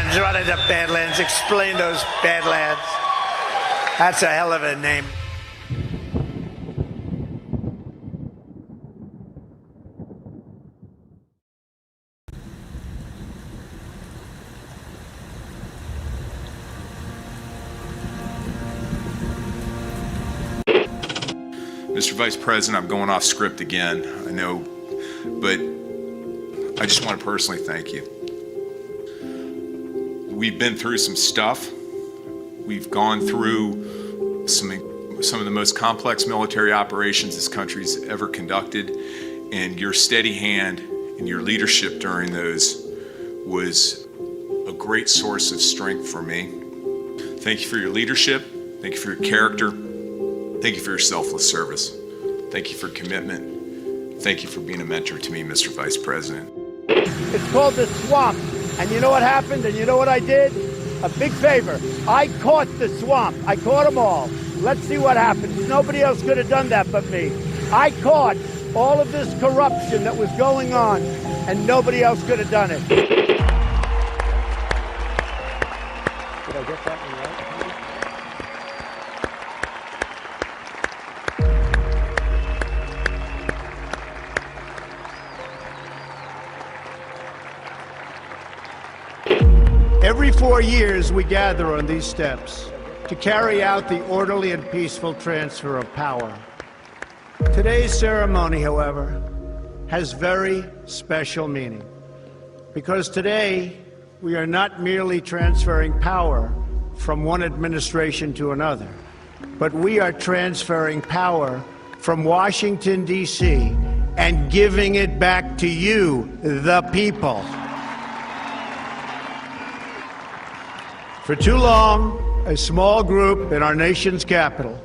Badlands, running to Badlands. Explain those Badlands. That's a hell of a name. Mr. Vice President, I'm going off script again, I know, but I just want to personally thank you. We've been through some stuff. We've gone through some of the most complex military operations this country's ever conducted, and your steady hand and your leadership during those was a great source of strength for me. Thank you for your leadership. Thank you for your character. Thank you for your selfless service. Thank you for commitment. Thank you for being a mentor to me, Mr. Vice President. It's called the swamp. And you know what happened? And you know what I did? A big favor. I caught the swamp. I caught them all. Let's see what happens. Nobody else could have done that but me. I caught all of this corruption that was going on, and nobody else could have done it. Did I get that one right? Every 4 years, we gather on these steps to carry out the orderly and peaceful transfer of power. Today's ceremony, however, has very special meaning, because today we are not merely transferring power from one administration to another, but we are transferring power from Washington, D.C., and giving it back to you, the people. For too long, a small group in our nation's capital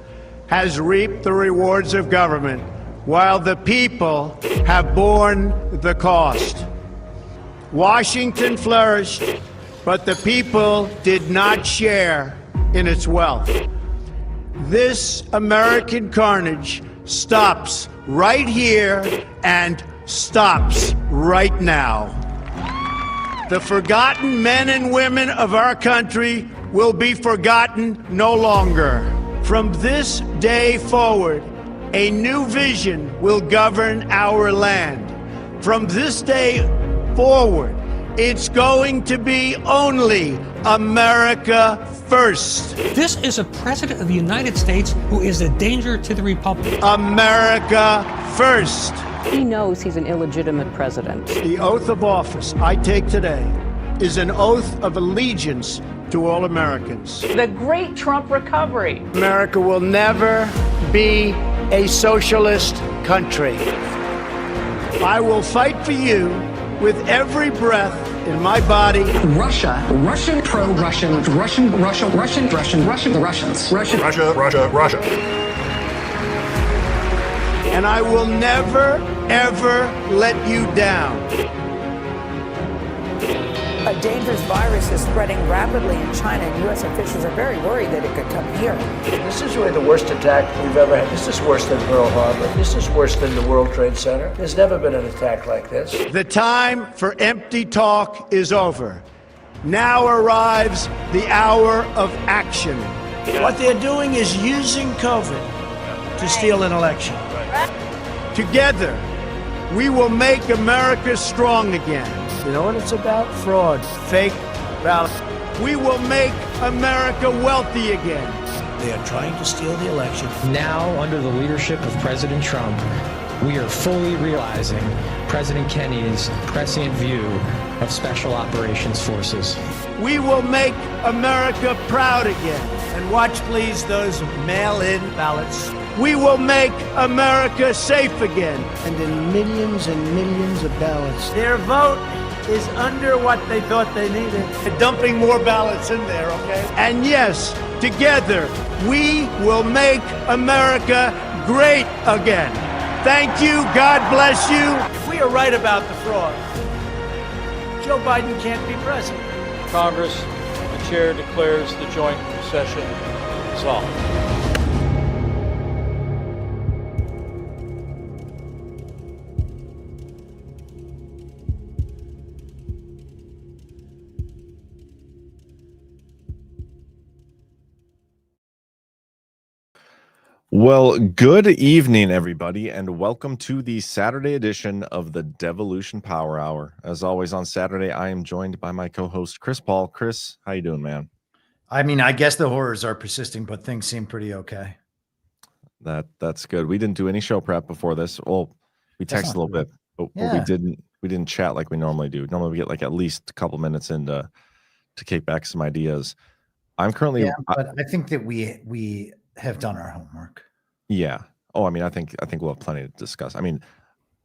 has reaped the rewards of government, while the people have borne the cost. Washington flourished, but the people did not share in its wealth. This American carnage stops right here and stops right now. The forgotten men and women of our country will be forgotten no longer. From this day forward, a new vision will govern our land. From this day forward, it's going to be only America first. This is a president of the United States who is a danger to the republic. America first. He knows he's an illegitimate president. The oath of office I take today is an oath of allegiance to all Americans. The great Trump recovery. America will never be a socialist country. I will fight for you with every breath in my body. Russia, Russian, pro-Russian, Russian, the Russians. Russia. And I will never, ever let you down. A dangerous virus is spreading rapidly in China, and U.S. officials are very worried that it could come here. This is really the worst attack we've ever had. This is worse than Pearl Harbor. This is worse than the World Trade Center. There's never been an attack like this. The time for empty talk is over. Now arrives the hour of action. What they're doing is using COVID to steal an election. Together, we will make America strong again. You know what it's about? Fraud, fake ballots. We will make America wealthy again. They are trying to steal the election. Now, under the leadership of President Trump, we are fully realizing President Kennedy's prescient view of Special Operations Forces. We will make America proud again. And watch, please, those mail-in ballots. We will make America safe again. And in millions and millions of ballots, their vote is under what they thought they needed. They're dumping more ballots in there, okay? And yes, together, we will make America great again. Thank you. God bless you. If we are right about the fraud, Joe Biden can't be president. Congress, the chair declares the joint session dissolved. Well, good evening, everybody, and welcome to the Saturday edition of the Devolution Power Hour. As always, on Saturday, I am joined by my co-host, Chris Paul. Chris, how you doing, man? I mean, I guess the horrors are persisting, but things seem pretty okay. That's good. We didn't do any show prep before this. Well, we texted a little bit, but we didn't chat like we normally do. Normally, we get like at least a couple minutes in to kick back some ideas. I'm currently, but I think that we have done our homework. Yeah. Oh, I mean, I think we'll have plenty to discuss. I mean,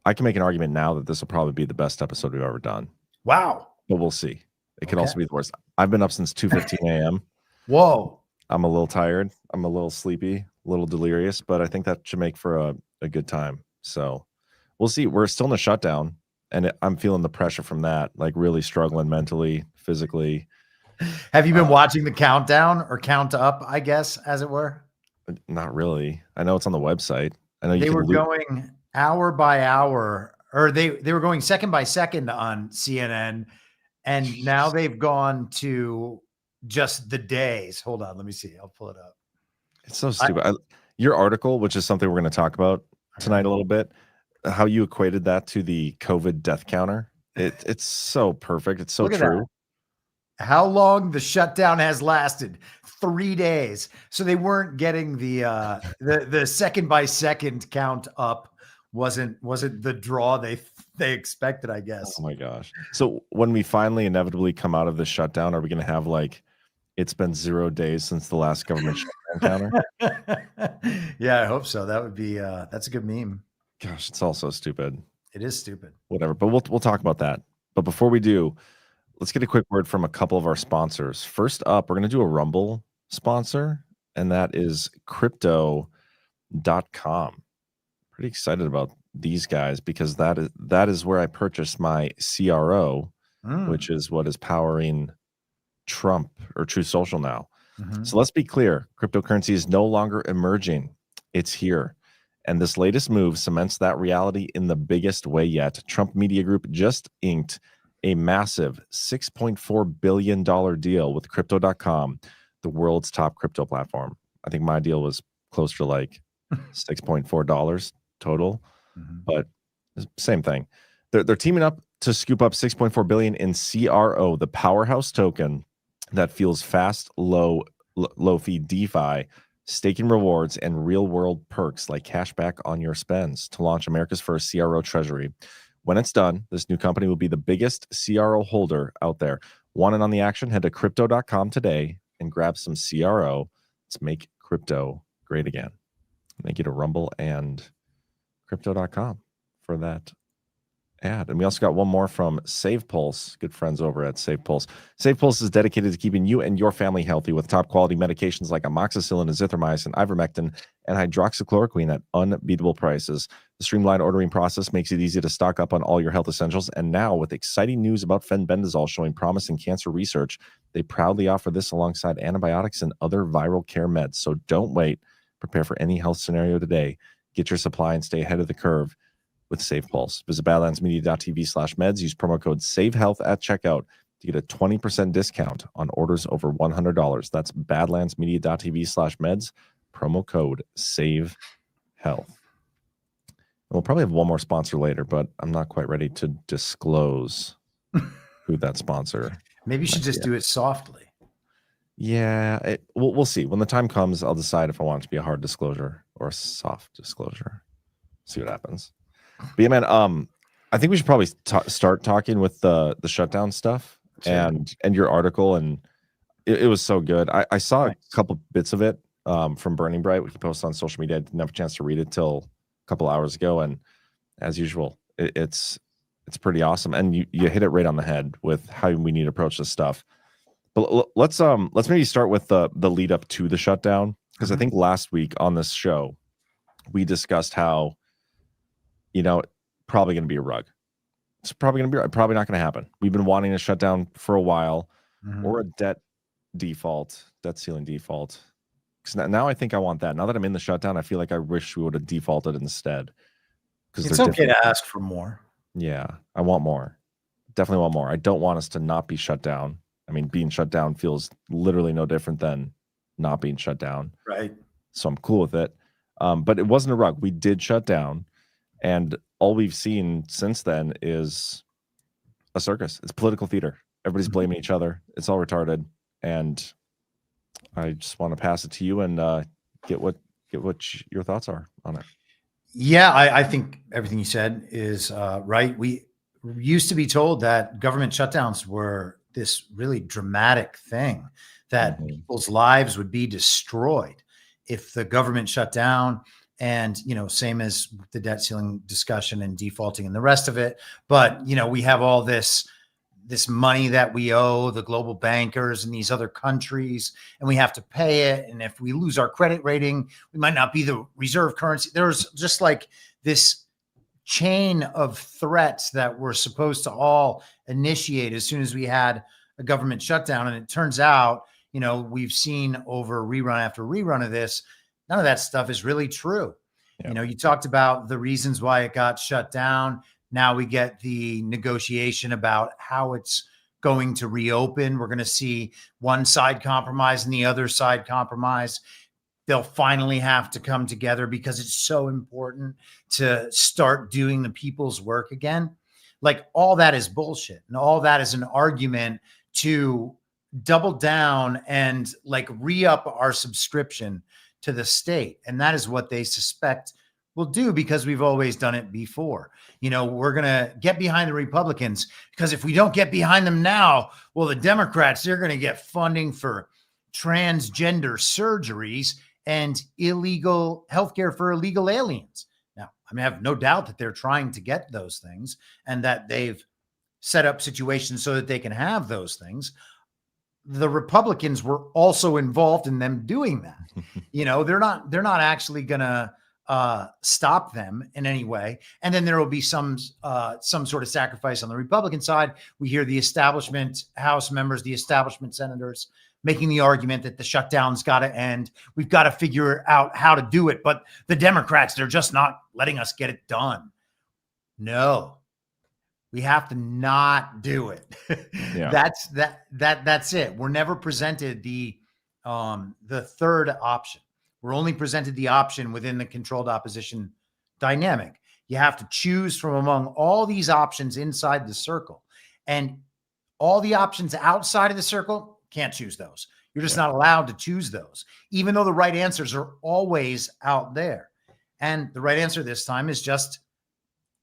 I can make an argument now that this will probably be the best episode we've ever done. Wow. But we'll see. It could also be the worst. I've been up since 2:15 a.m. Whoa. I'm a little tired. I'm a little sleepy, a little delirious, but I think that should make for a good time. So we'll see. We're still in the shutdown, and I'm feeling the pressure from that, like really struggling mentally, physically. Have you been watching the countdown or count up, I guess, as it were? Not really. I know it's on the website. I know they were going hour by hour, or they were going second by second on CNN, and now they've gone to just the days. Hold on, let me see. I'll pull it up. It's so stupid. Your article, which is something we're going to talk about tonight a little bit, how you equated that to the COVID death counter. It's so perfect. It's so true. How long the shutdown has lasted? 3 days. So they weren't getting the second by second count up. Wasn't the draw they expected, I guess. Oh my gosh. So when we finally inevitably come out of the shutdown, are we going to have like it's been 0 days since the last government shutdown counter? Yeah, I hope so. That would be that's a good meme. Gosh, it's all so stupid. It is stupid. Whatever. But we'll talk about that. But before we do, let's get a quick word from a couple of our sponsors. First up, we're going to do a Rumble sponsor, and that is crypto.com. Pretty excited about these guys because that is where I purchased my CRO, which is what is powering Trump or Truth Social now. So let's be clear. Cryptocurrency is no longer emerging. It's here. And this latest move cements that reality in the biggest way yet. Trump Media Group just inked a massive $6.4 billion deal with crypto.com, the world's top crypto platform. I think my deal was closer to like $6.4 total, but same thing. They're teaming up to scoop up $6.4 billion in CRO, the powerhouse token that fuels fast, low fee DeFi, staking rewards, and real world perks like cashback on your spends to launch America's first CRO treasury. When it's done, this new company will be the biggest CRO holder out there. Want in on the action? Head to crypto.com today and grab some CRO. Let's make crypto great again. Thank you to Rumble and crypto.com for that ad. And we also got one more from Save Pulse, good friends over at Save Pulse. Save Pulse is dedicated to keeping you and your family healthy with top quality medications like amoxicillin, azithromycin, ivermectin, and hydroxychloroquine at unbeatable prices. The streamlined ordering process makes it easy to stock up on all your health essentials. And now with exciting news about fenbendazole showing promise in cancer research, they proudly offer this alongside antibiotics and other viral care meds. So don't wait. Prepare for any health scenario today. Get your supply and stay ahead of the curve with Save Pulse. Visit badlandsmedia.tv/meds. Use promo code SAVEHEALTH at checkout to get a 20% discount on orders over $100. That's badlandsmedia.tv/meds. Promo code SAVEHEALTH. We'll probably have one more sponsor later, but I'm not quite ready to disclose who that sponsor. Maybe you should just do it softly. Yeah, we'll see. When the time comes, I'll decide if I want it to be a hard disclosure or a soft disclosure. See what happens. But yeah, man, I think we should probably start talking with the shutdown stuff and your article, and it was so good. I saw a couple bits of it from Burning Bright, which he posted on social media. I didn't have a chance to read it till a couple hours ago, and as usual, it's pretty awesome. And you hit it right on the head with how we need to approach this stuff. But let's maybe start with the lead up to the shutdown, because I think last week on this show we discussed how, probably going to be a rug. It's probably not going to happen. We've been wanting a shutdown for a while, or a debt ceiling default. Because now I think I want that. Now that I'm in the shutdown, I feel like I wish we would have defaulted instead. Because it's okay to ask for more. Yeah, I want more. Definitely want more. I don't want us to not be shut down. I mean, being shut down feels literally no different than not being shut down. Right. So I'm cool with it. But it wasn't a rug. We did shut down, and all we've seen since then is a circus. It's political theater. Everybody's blaming each other. It's all retarded. And I just want to pass it to you and get what your thoughts are on it. Yeah, I think everything you said is right. We used to be told that government shutdowns were this really dramatic thing, that people's lives would be destroyed if the government shut down. And, same as the debt ceiling discussion and defaulting and the rest of it. But, we have all this money that we owe the global bankers in these other countries, and we have to pay it. And if we lose our credit rating, we might not be the reserve currency. There's just like this chain of threats that we're supposed to all initiate as soon as we had a government shutdown. And it turns out, we've seen over rerun after rerun of this, none of that stuff is really true. Yeah. You talked about the reasons why it got shut down. Now we get the negotiation about how it's going to reopen. We're going to see one side compromise and the other side compromise. They'll finally have to come together because it's so important to start doing the people's work again. Like, all that is bullshit. And all that is an argument to double down and like re-up our subscription to the state. And that is what they suspect will do, because we've always done it before. We're going to get behind the Republicans because if we don't get behind them now, well, the Democrats, they're going to get funding for transgender surgeries and illegal healthcare for illegal aliens. Now, I have no doubt that they're trying to get those things and that they've set up situations so that they can have those things. The Republicans were also involved in them doing that. They're not actually going to stop them in any way. And then there will be some sort of sacrifice on the Republican side. We hear the establishment House members, the establishment senators making the argument that the shutdown's got to end. We've got to figure out how to do it. But the Democrats, they're just not letting us get it done. No, we have to not do it. Yeah. That's it. We're never presented the third option. We're only presented the option within the controlled opposition dynamic. You have to choose from among all these options inside the circle, and all the options outside of the circle, can't choose those. You're just not allowed to choose those, even though the right answers are always out there. And the right answer this time is just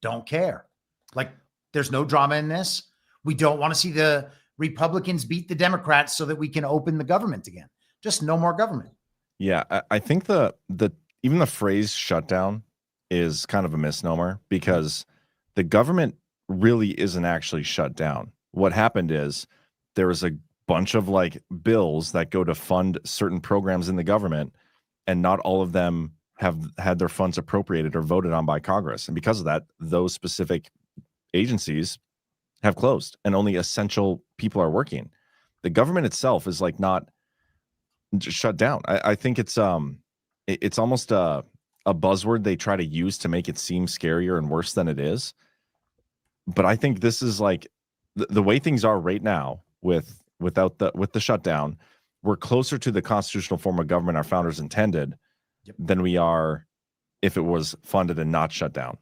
don't care. Like, there's no drama in this. We don't want to see the Republicans beat the Democrats so that we can open the government again. Just no more government. Yeah, I think even the phrase shutdown is kind of a misnomer, because the government really isn't actually shut down. What happened is there was a bunch of like bills that go to fund certain programs in the government, and not all of them have had their funds appropriated or voted on by Congress. And because of that, those specific agencies have closed and only essential people are working. The government itself is like not shut down. I think it's almost a buzzword they try to use to make it seem scarier and worse than it is. But I think this is like the way things are right now with the shutdown. We're closer to the constitutional form of government our founders intended than we are if it was funded and not shut down.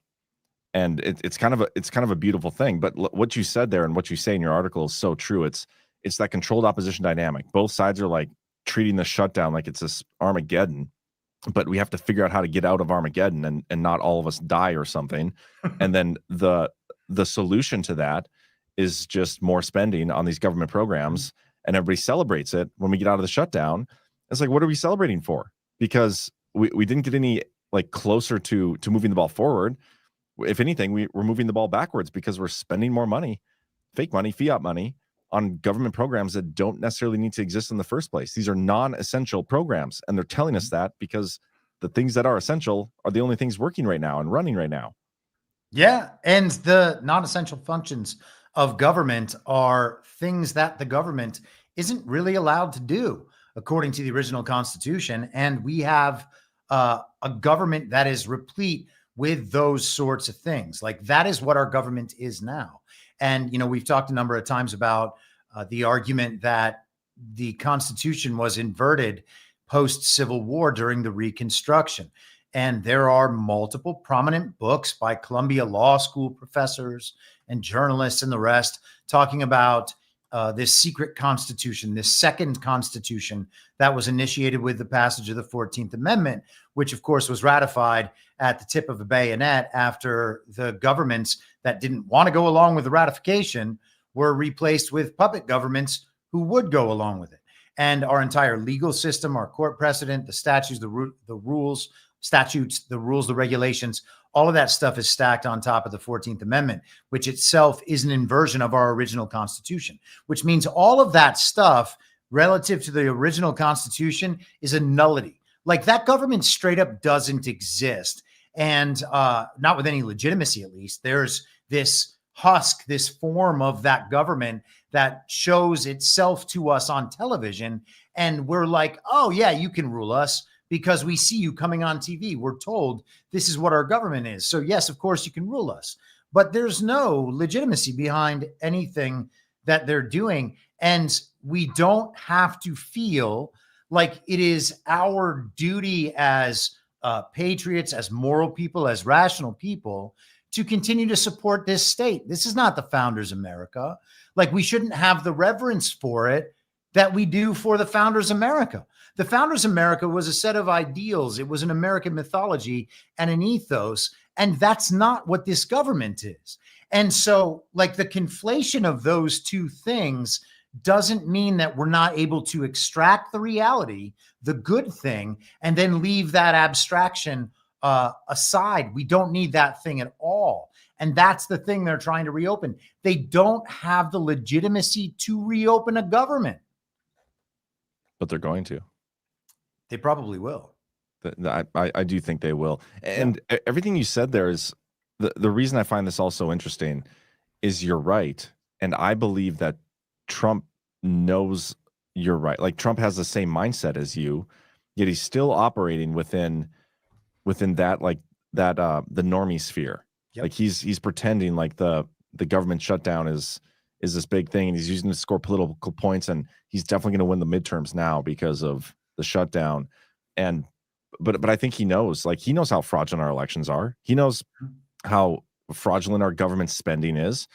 And it's kind of a beautiful thing. But what you said there and what you say in your article is so true. It's that controlled opposition dynamic. Both sides are like treating the shutdown like it's this Armageddon, but we have to figure out how to get out of Armageddon and not all of us die or something. And then the solution to that is just more spending on these government programs, and everybody celebrates it when we get out of the shutdown. It's like, what are we celebrating for? Because we didn't get any like closer to moving the ball forward. If anything, we're moving the ball backwards because we're spending more money, fake money, fiat money, on government programs that don't necessarily need to exist in the first place. These are non-essential programs, and they're telling us that because the things that are essential are the only things working right now and running right now. Yeah, and the non-essential functions of government are things that the government isn't really allowed to do according to the original Constitution, and we have a government that is replete with those sorts of things. Like, that is what our government is now. And, we've talked a number of times about the argument that the Constitution was inverted post-Civil War during the Reconstruction. And there are multiple prominent books by Columbia Law School professors and journalists and the rest talking about this secret constitution, this second constitution that was initiated with the passage of the 14th Amendment, which of course was ratified at the tip of a bayonet after the governments that didn't want to go along with the ratification were replaced with puppet governments who would go along with it. And our entire legal system, our court precedent, the statutes, the rules, the regulations, all of that stuff is stacked on top of the 14th Amendment, which itself is an inversion of our original Constitution, which means all of that stuff relative to the original Constitution is a nullity. Like that government straight up doesn't exist. And not with any legitimacy, at least. There's this husk, this form of that government that shows itself to us on television. And we're like, oh, yeah, you can rule us because we see you coming on TV. We're told this is what our government is. So, yes, of course, you can rule us. But there's no legitimacy behind anything that they're doing. And we don't have to feel like it is our duty as patriots, as moral people, as rational people to continue to support this state. This is not the founders' America. Like we shouldn't have the reverence for it that we do for the founders' America. The founders' America was a set of ideals. It was an American mythology and an ethos. And that's not what this government is. And so like the conflation of those two things doesn't mean that we're not able to extract the reality, the good thing, and then leave that abstraction aside. We don't need that thing at all. And that's the thing they're trying to reopen. They don't have the legitimacy to reopen a government. But they're going to. They probably will. I do think they will. And everything you said there is the reason I find this also interesting is you're right. And I believe that Trump knows you're right. Like Trump has the same mindset as you, yet he's still operating within that, like that, the normie sphere. Yep. Like he's pretending like the government shutdown is this big thing, and he's using it to score political points, and he's definitely going to win the midterms now because of the shutdown. And but I think he knows how fraudulent our elections are. He knows how fraudulent our government spending is.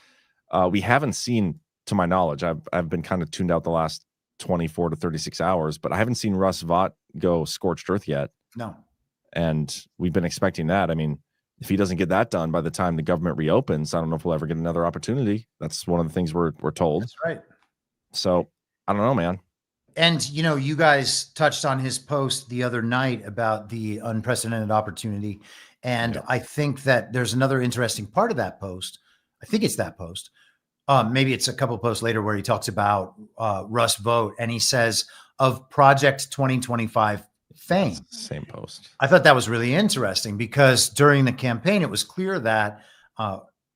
We haven't seen, to my knowledge, I've been kind of tuned out the last 24 to 36 hours, but I haven't seen Russ Vought go scorched earth yet. No. And we've been expecting that. I mean, if he doesn't get that done by the time the government reopens, I don't know if we'll ever get another opportunity. That's one of the things we're told. That's right. So I don't know, man. And, you know, you guys touched on his post the other night about the unprecedented opportunity. And I think that there's another interesting part of that post. I think it's that post. Maybe it's a couple of posts later where he talks about Russ Vought, and he says of Project 2025 fame. Same post. I thought that was really interesting because during the campaign, it was clear that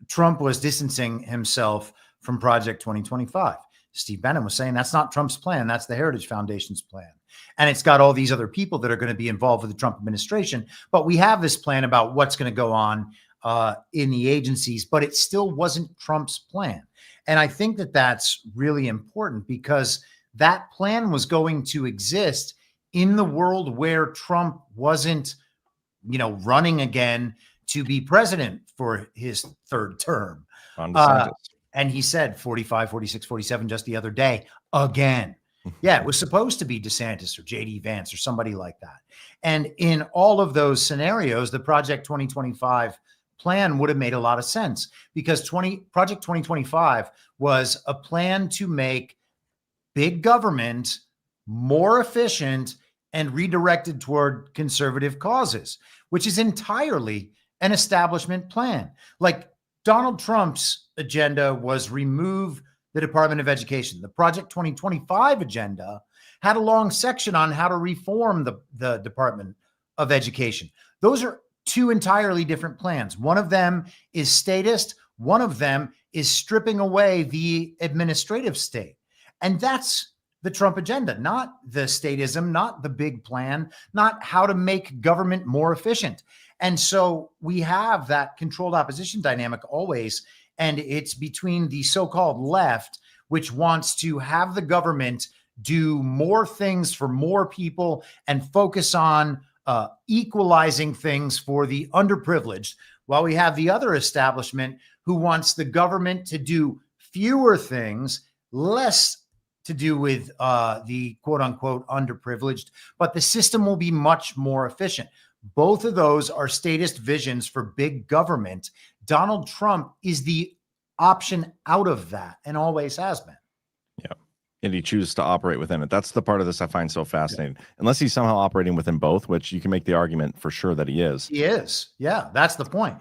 Trump was distancing himself from Project 2025. Steve Bannon was saying that's not Trump's plan. That's the Heritage Foundation's plan. And it's got all these other people that are going to be involved with the Trump administration. But we have this plan about what's going to go on in the agencies, but it still wasn't Trump's plan. And I think that that's really important because that plan was going to exist in the world where Trump wasn't, running again to be president for his third term. And he said 45, 46, 47 just the other day again. Yeah, it was supposed to be DeSantis or J.D. Vance or somebody like that. And in all of those scenarios, the Project 2025 plan would have made a lot of sense because Project 2025 was a plan to make big government more efficient and redirected toward conservative causes, which is entirely an establishment plan. Like Donald Trump's agenda was remove the Department of Education. The Project 2025 agenda had a long section on how to reform the Department of Education. Those are two entirely different plans. One of them is statist. One of them is stripping away the administrative state. And that's the Trump agenda, not the statism, not the big plan, not how to make government more efficient. And so we have that controlled opposition dynamic always. And it's between the so-called left, which wants to have the government do more things for more people and focus on equalizing things for the underprivileged, while we have the other establishment who wants the government to do fewer things, less to do with the quote unquote underprivileged, but the system will be much more efficient. Both of those are statist visions for big government. Donald Trump is the option out of that and always has been. Yeah. And he chooses to operate within it. That's the part of this I find so fascinating. Yeah. Unless he's somehow operating within both, which you can make the argument for sure that he is. He is. Yeah, that's the point.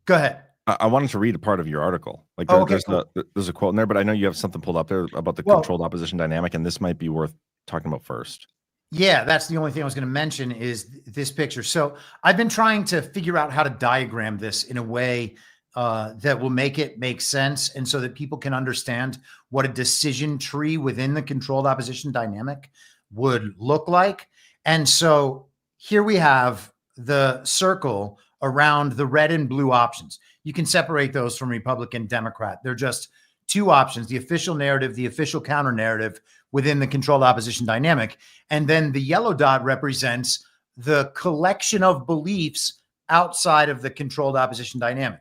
Go ahead. I wanted to read a part of your article. Like there's a quote in there, but I know you have something pulled up there about the controlled opposition dynamic, and this might be worth talking about first. Yeah, that's the only thing I was going to mention is this picture. So I've been trying to figure out how to diagram this in a way that will make it make sense, and so that people can understand what a decision tree within the controlled opposition dynamic would look like. And so here we have the circle around the red and blue options. You can separate those from Republican, Democrat. They're just two options: the official narrative, the official counter narrative within the controlled opposition dynamic. And then the yellow dot represents the collection of beliefs outside of the controlled opposition dynamic.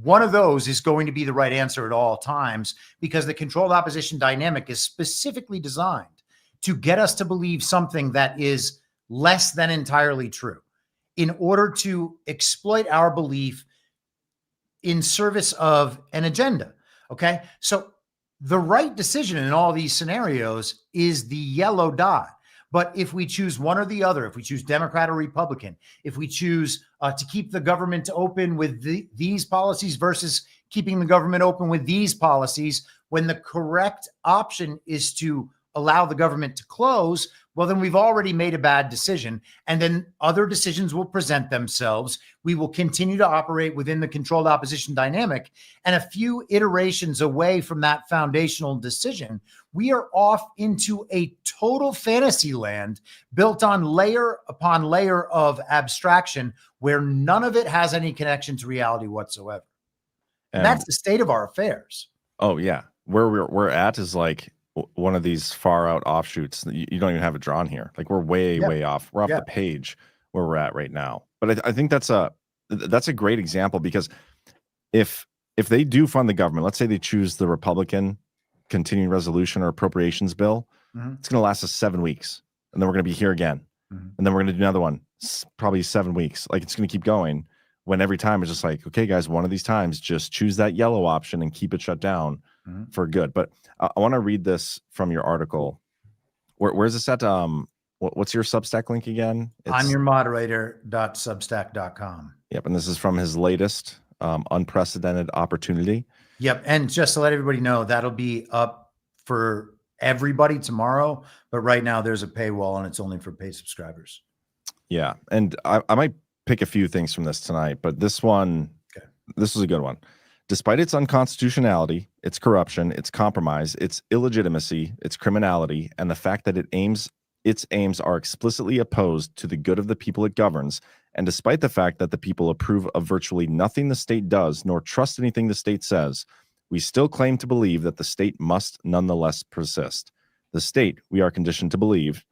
One of those is going to be the right answer at all times, because the controlled opposition dynamic is specifically designed to get us to believe something that is less than entirely true in order to exploit our belief in service of an agenda. Okay. So the right decision in all these scenarios is the yellow dot. But if we choose one or the other, if we choose Democrat or Republican, if we choose to keep the government open with these policies versus keeping the government open with these policies, when the correct option is to allow the government to close, well, then we've already made a bad decision. And then other decisions will present themselves. We will continue to operate within the controlled opposition dynamic. And a few iterations away from that foundational decision, we are off into a total fantasy land built on layer upon layer of abstraction where none of it has any connection to reality whatsoever. And that's the state of our affairs. Oh, yeah. Where we're at is like one of these far out offshoots. You don't even have it drawn here. Like we're way off. We're off the page where we're at right now. But I think that's a great example, because if they do fund the government, let's say they choose the Republican continuing resolution or appropriations bill, it's going to last us 7 weeks, and then we're going to be here again, and then we're going to do another one, probably 7 weeks. Like it's going to keep going. When every time it's just like, okay, guys, one of these times, just choose that yellow option and keep it shut down for good. But I want to read this from your article. Where's this at? What's your Substack link again? I'm your moderator.substack.com. Yep. And this is from his latest unprecedented opportunity. Yep. And just to let everybody know, that'll be up for everybody tomorrow. But right now there's a paywall and it's only for paid subscribers. Yeah. And I might pick a few things from this tonight, but this one, this is a good one. Despite its unconstitutionality, its corruption, its compromise, its illegitimacy, its criminality, and the fact that its aims are explicitly opposed to the good of the people it governs, and despite the fact that the people approve of virtually nothing the state does, nor trust anything the state says, we still claim to believe that the state must nonetheless persist. The state, we are conditioned to believe,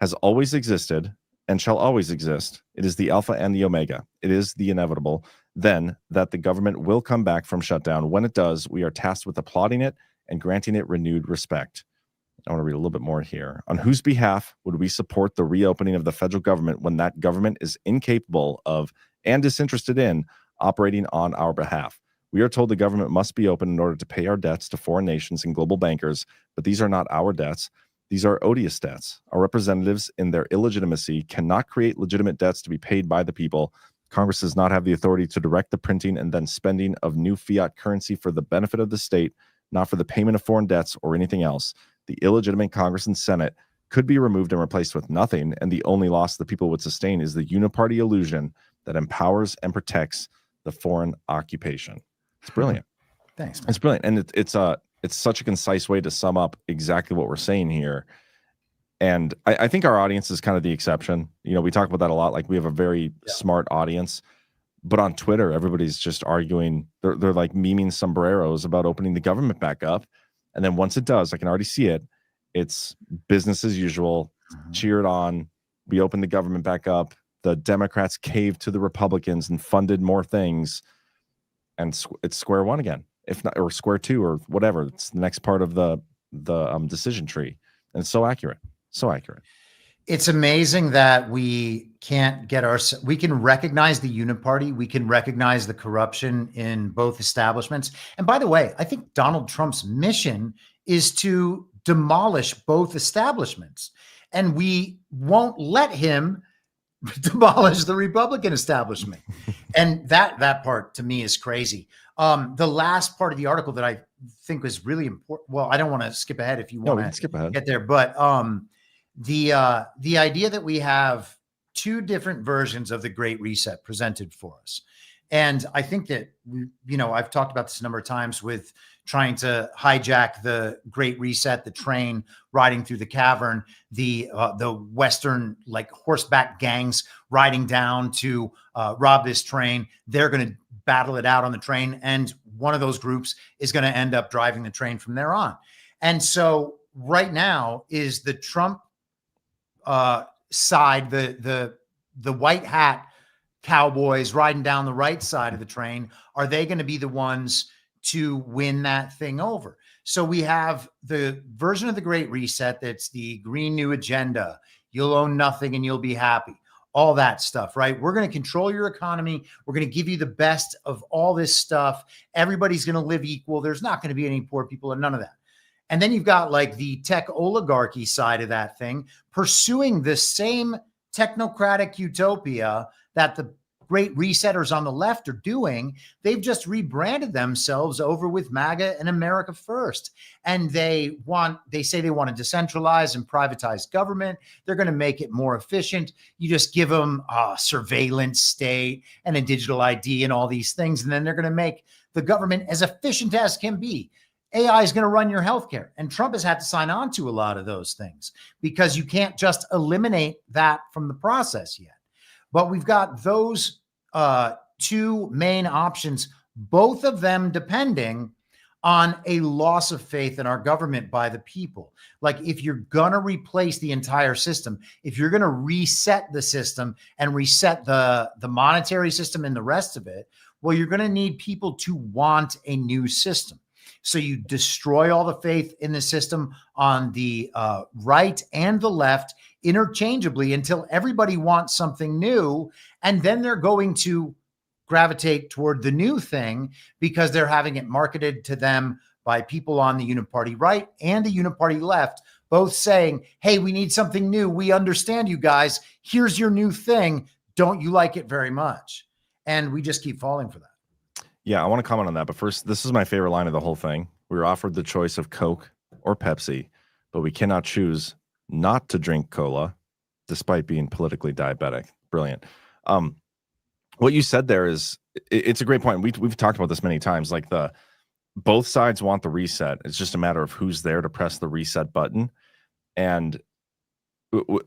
has always existed and shall always exist. It is the alpha and the omega. It is the inevitable. Then that the government will come back from shutdown. When it does, we are tasked with applauding it and granting it renewed respect. I want to read a little bit more here. On whose behalf would we support the reopening of the federal government when that government is incapable of and disinterested in operating on our behalf? We are told the government must be open in order to pay our debts to foreign nations and global bankers, but these are not our debts. These are odious debts. Our representatives, in their illegitimacy, cannot create legitimate debts to be paid by the people. Congress does not have the authority to direct the printing and then spending of new fiat currency for the benefit of the state, not for the payment of foreign debts or anything else. The illegitimate Congress and Senate could be removed and replaced with nothing, and the only loss the people would sustain is the uniparty illusion that empowers and protects the foreign occupation. It's brilliant. Thanks, man. It's brilliant, and it's such a concise way to sum up exactly what we're saying here. And I think our audience is kind of the exception. You know, we talk about that a lot. Like we have a very smart audience, but on Twitter, everybody's just arguing. They're like memeing sombreros about opening the government back up. And then once it does, I can already see it. It's business as usual, cheered on, We opened the government back up. The Democrats caved to the Republicans and funded more things. And it's square one again, if not, or square two, or whatever. It's the next part of the decision tree. And it's so accurate. So accurate. It's amazing that we can't get we can recognize the uniparty. We can recognize the corruption in both establishments. And by the way, I think Donald Trump's mission is to demolish both establishments. And we won't let him demolish the Republican establishment. And that part to me is crazy. The last part of the article that I think was really important. Well, I don't want to skip ahead if you want to skip ahead. Get there, but the idea that we have two different versions of the Great Reset presented for us. And I think that, I've talked about this a number of times with trying to hijack the Great Reset, the train riding through the cavern, the Western like horseback gangs riding down to rob this train. They're going to battle it out on the train. And one of those groups is going to end up driving the train from there on. And so right now is the Trump side, the white hat cowboys riding down the right side of the train. Are they going to be the ones to win that thing over? So we have the version of the Great Reset that's the Green New Agenda. You'll own nothing and you'll be happy. All that stuff, right? We're going to control your economy. We're going to give you the best of all this stuff. Everybody's going to live equal. There's not going to be any poor people and none of that. And then you've got like the tech oligarchy side of that thing, pursuing the same technocratic utopia that the Great Resetters on the left are doing. They've just rebranded themselves over with MAGA and America First. And they say they want to decentralize and privatize government. They're going to make it more efficient. You just give them a surveillance state and a digital ID and all these things. And then they're going to make the government as efficient as can be. AI is going to run your healthcare. And Trump has had to sign on to a lot of those things because you can't just eliminate that from the process yet. But we've got those two main options, both of them depending on a loss of faith in our government by the people. Like if you're going to replace the entire system, if you're going to reset the system and reset the monetary system and the rest of it, well, you're going to need people to want a new system. So you destroy all the faith in the system on the right and the left interchangeably until everybody wants something new. And then they're going to gravitate toward the new thing because they're having it marketed to them by people on the uniparty right and the uniparty left, both saying, hey, we need something new. We understand you guys. Here's your new thing. Don't you like it very much? And we just keep falling for that. Yeah, I want to comment on that. But first, this is my favorite line of the whole thing. We were offered the choice of Coke or Pepsi, but we cannot choose not to drink cola despite being politically diabetic. Brilliant. What you said there is, it's a great point. We've talked about this many times. Like both sides want the reset. It's just a matter of who's there to press the reset button. And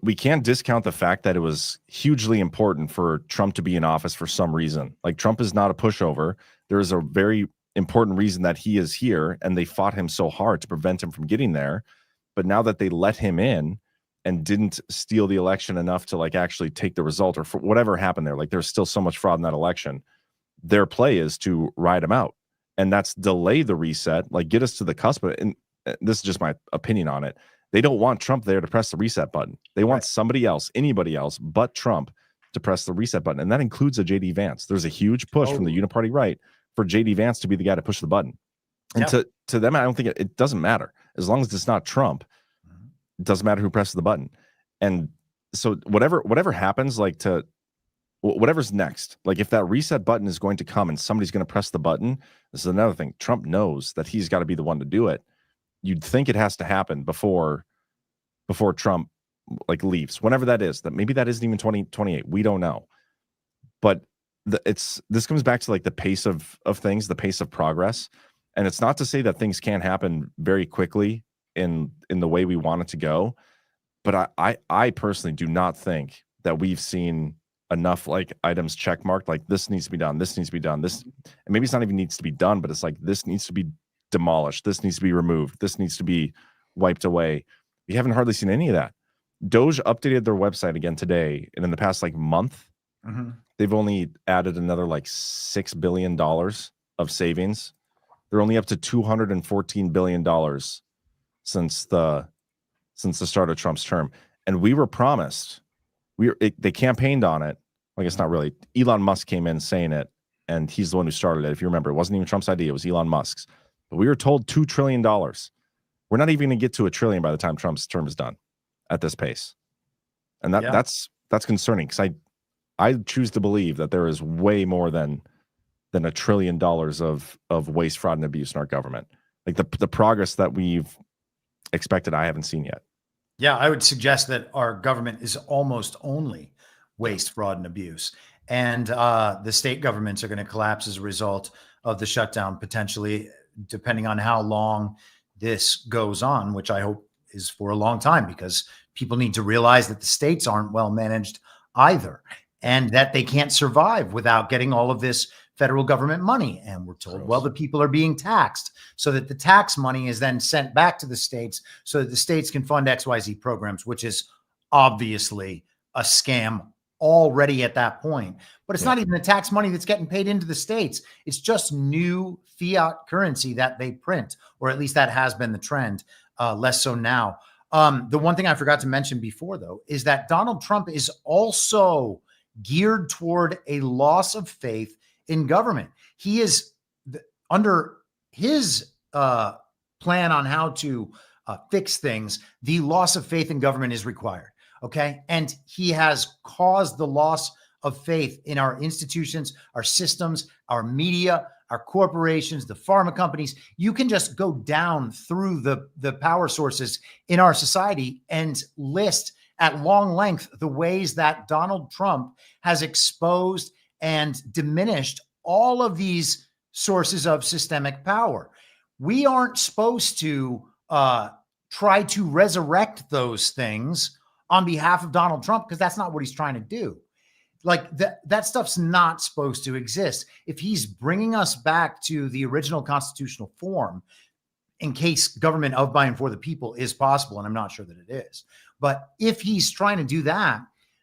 we can't discount the fact that it was hugely important for Trump to be in office for some reason. Like Trump is not a pushover. There is a very important reason that he is here, and they fought him so hard to prevent him from getting there. But now that they let him in and didn't steal the election enough to like actually take the result or for whatever happened there, like there's still so much fraud in that election. Their play is to ride him out, and that's delay the reset, like get us to the cusp. And this is just my opinion on it. They don't want Trump there to press the reset button. They want somebody else, anybody else but Trump to press the reset button. And that includes a JD Vance. There's a huge push from the uniparty right for JD Vance to be the guy to push the button. And to them, I don't think it doesn't matter. As long as it's not Trump, it doesn't matter who presses the button. And so whatever happens, like to whatever's next, like if that reset button is going to come and somebody's going to press the button, this is another thing. Trump knows that he's got to be the one to do it. You'd think it has to happen before Trump like leaves, whenever that is. That maybe that isn't even 2028. We don't know. But this comes back to like the pace of things, the pace of progress. And it's not to say that things can't happen very quickly in the way we want it to go. But I personally do not think that we've seen enough like items checkmarked, like this needs to be done, this needs to be done, this, and maybe it's not even needs to be done, but it's like this needs to be demolished, this needs to be removed, this needs to be wiped away. We haven't hardly seen any of that. Doge updated their website again today, and in the past like month, they've only added another like $6 billion of savings. They're only up to $214 billion since the start of Trump's term. And we were promised, they campaigned on it. Like, it's not really. Elon Musk came in saying it, and he's the one who started it. If you remember, it wasn't even Trump's idea. It was Elon Musk's. But we were told $2 trillion. We're not even going to get to $1 trillion by the time Trump's term is done at this pace. And that's concerning, because I choose to believe that there is way more than $1 trillion of waste, fraud, and abuse in our government. Like the progress that we've expected, I haven't seen yet. Yeah, I would suggest that our government is almost only waste, fraud, and abuse. And the state governments are going to collapse as a result of the shutdown, potentially, depending on how long this goes on, which I hope is for a long time, because people need to realize that the states aren't well managed either, and that they can't survive without getting all of this federal government money. And we're told, well, the people are being taxed, so that the tax money is then sent back to the states so that the states can fund XYZ programs, which is obviously a scam already at that point. But it's not even the tax money that's getting paid into the states. It's just new fiat currency that they print, or at least that has been the trend, less so now. The one thing I forgot to mention before, though, is that Donald Trump is also geared toward a loss of faith in government. He is under his plan on how to fix things. The loss of faith in government is required. Okay. And he has caused the loss of faith in our institutions, our systems, our media, our corporations, the pharma companies. You can just go down through the power sources in our society and list at long length the ways that Donald Trump has exposed and diminished all of these sources of systemic power. We aren't supposed to try to resurrect those things on behalf of Donald Trump, because that's not what he's trying to do. Like that stuff's not supposed to exist. If he's bringing us back to the original constitutional form, in case government of, by, and for the people is possible, and I'm not sure that it is, but if he's trying to do that,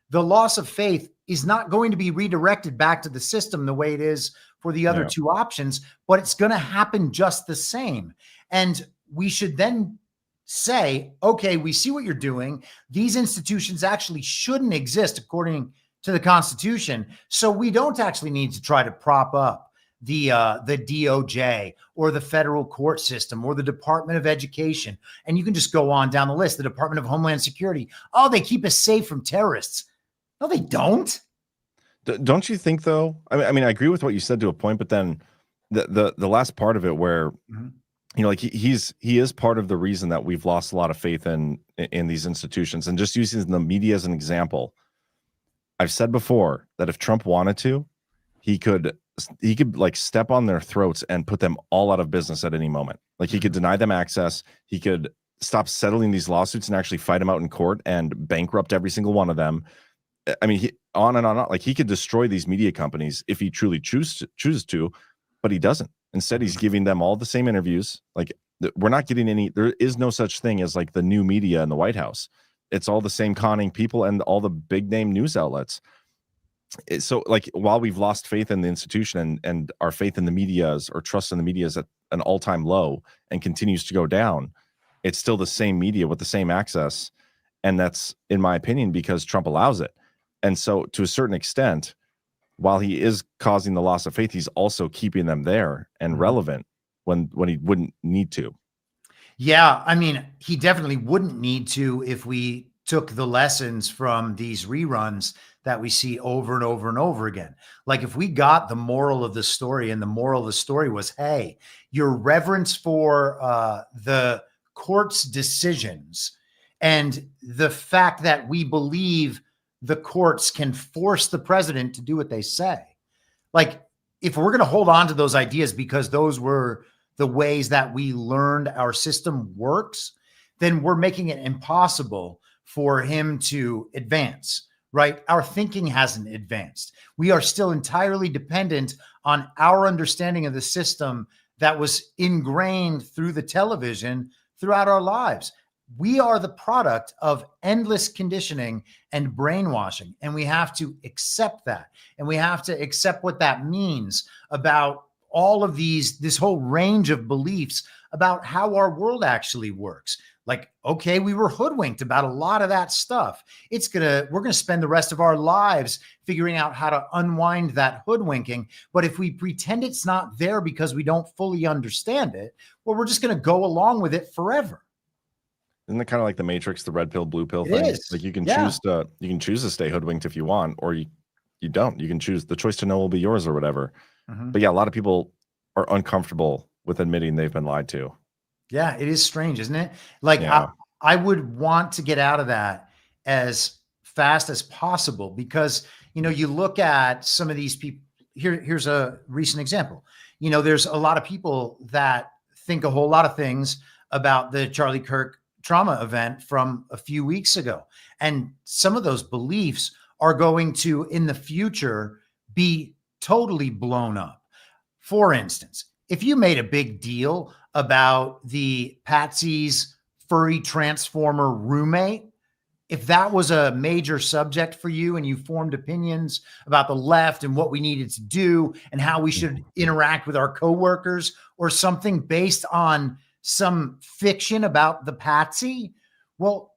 the loss of faith is not going to be redirected back to the system the way it is for the other two options, but it's going to happen just the same. And we should then say, okay, we see what you're doing. These institutions actually shouldn't exist according to the Constitution. So we don't actually need to try to prop up the DOJ or the federal court system or the Department of Education. And you can just go on down the list. The Department of Homeland Security. Oh, they keep us safe from terrorists. No, they don't. Don't you think, though? I mean, I agree with what you said to a point, but then the last part of it where, you know, like he is part of the reason that we've lost a lot of faith in these institutions. And just using the media as an example, I've said before that if Trump wanted to, he could like step on their throats and put them all out of business at any moment. Like he could deny them access. He could stop settling these lawsuits and actually fight them out in court and bankrupt every single one of them. I mean, on and on. Like he could destroy these media companies if he truly chooses to, but he doesn't. Instead, he's giving them all the same interviews. Like we're not getting any. There is no such thing as like the new media in the White House. It's all the same conning people and all the big name news outlets. So like while we've lost faith in the institution and our faith in the media or trust in the media is at an all-time low and continues to go down, it's still the same media with the same access. And that's, in my opinion, because Trump allows it. And so to a certain extent, while he is causing the loss of faith, he's also keeping them there and relevant when he wouldn't need to. Yeah, I mean, he definitely wouldn't need to if we took the lessons from these reruns that we see over and over and over again. Like if we got the moral of the story, and the moral of the story was, hey, your reverence for the court's decisions and the fact that we believe the courts can force the president to do what they say. Like if we're going to hold on to those ideas because those were the ways that we learned our system works, then we're making it impossible for him to advance, right? Our thinking hasn't advanced. We are still entirely dependent on our understanding of the system that was ingrained through the television throughout our lives. we are the product of endless conditioning and brainwashing, and we have to accept that, and we have to accept what that means about all of this whole range of beliefs about how our world actually works. Like, okay, we were hoodwinked about a lot of that stuff. We're gonna spend the rest of our lives figuring out how to unwind that hoodwinking. But if we pretend it's not there because we don't fully understand it, well, we're just gonna go along with it forever. Isn't it kind of like the Matrix, the red pill, blue pill It thing? is. Like you can Yeah. choose to stay hoodwinked if you want, or you don't. You can choose. The choice to know will be yours or whatever. But yeah, a lot of people are uncomfortable with admitting they've been lied to. Yeah, it is strange, isn't it? Like Yeah. I would want to get out of that as fast as possible because, you look at some of these people. Here's a recent example. There's a lot of people that think a whole lot of things about the Charlie Kirk trauma event from a few weeks ago. And some of those beliefs are going to, in the future, be totally blown up. For instance, if you made a big deal about the Patsy's furry transformer roommate, if that was a major subject for you and you formed opinions about the left and what we needed to do and how we should interact with our coworkers or something based on some fiction about the Patsy, well,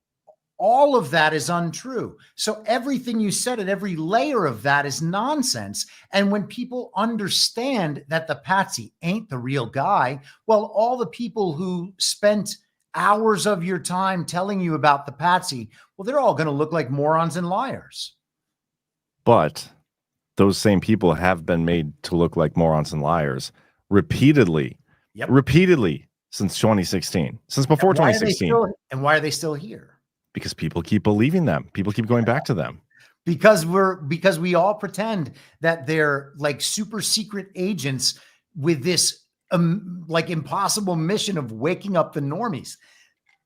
all of that is untrue. So everything you said at every layer of that is nonsense. And when people understand that the Patsy ain't the real guy, well, all the people who spent hours of your time telling you about the Patsy, well, they're all going to look like morons and liars. But those same people have been made to look like morons and liars repeatedly. Yep. Repeatedly since 2016, since before 2016. And why are they still here? Because people keep believing them. People keep going back to them. Because we all pretend that they're like super secret agents with this like impossible mission of waking up the normies.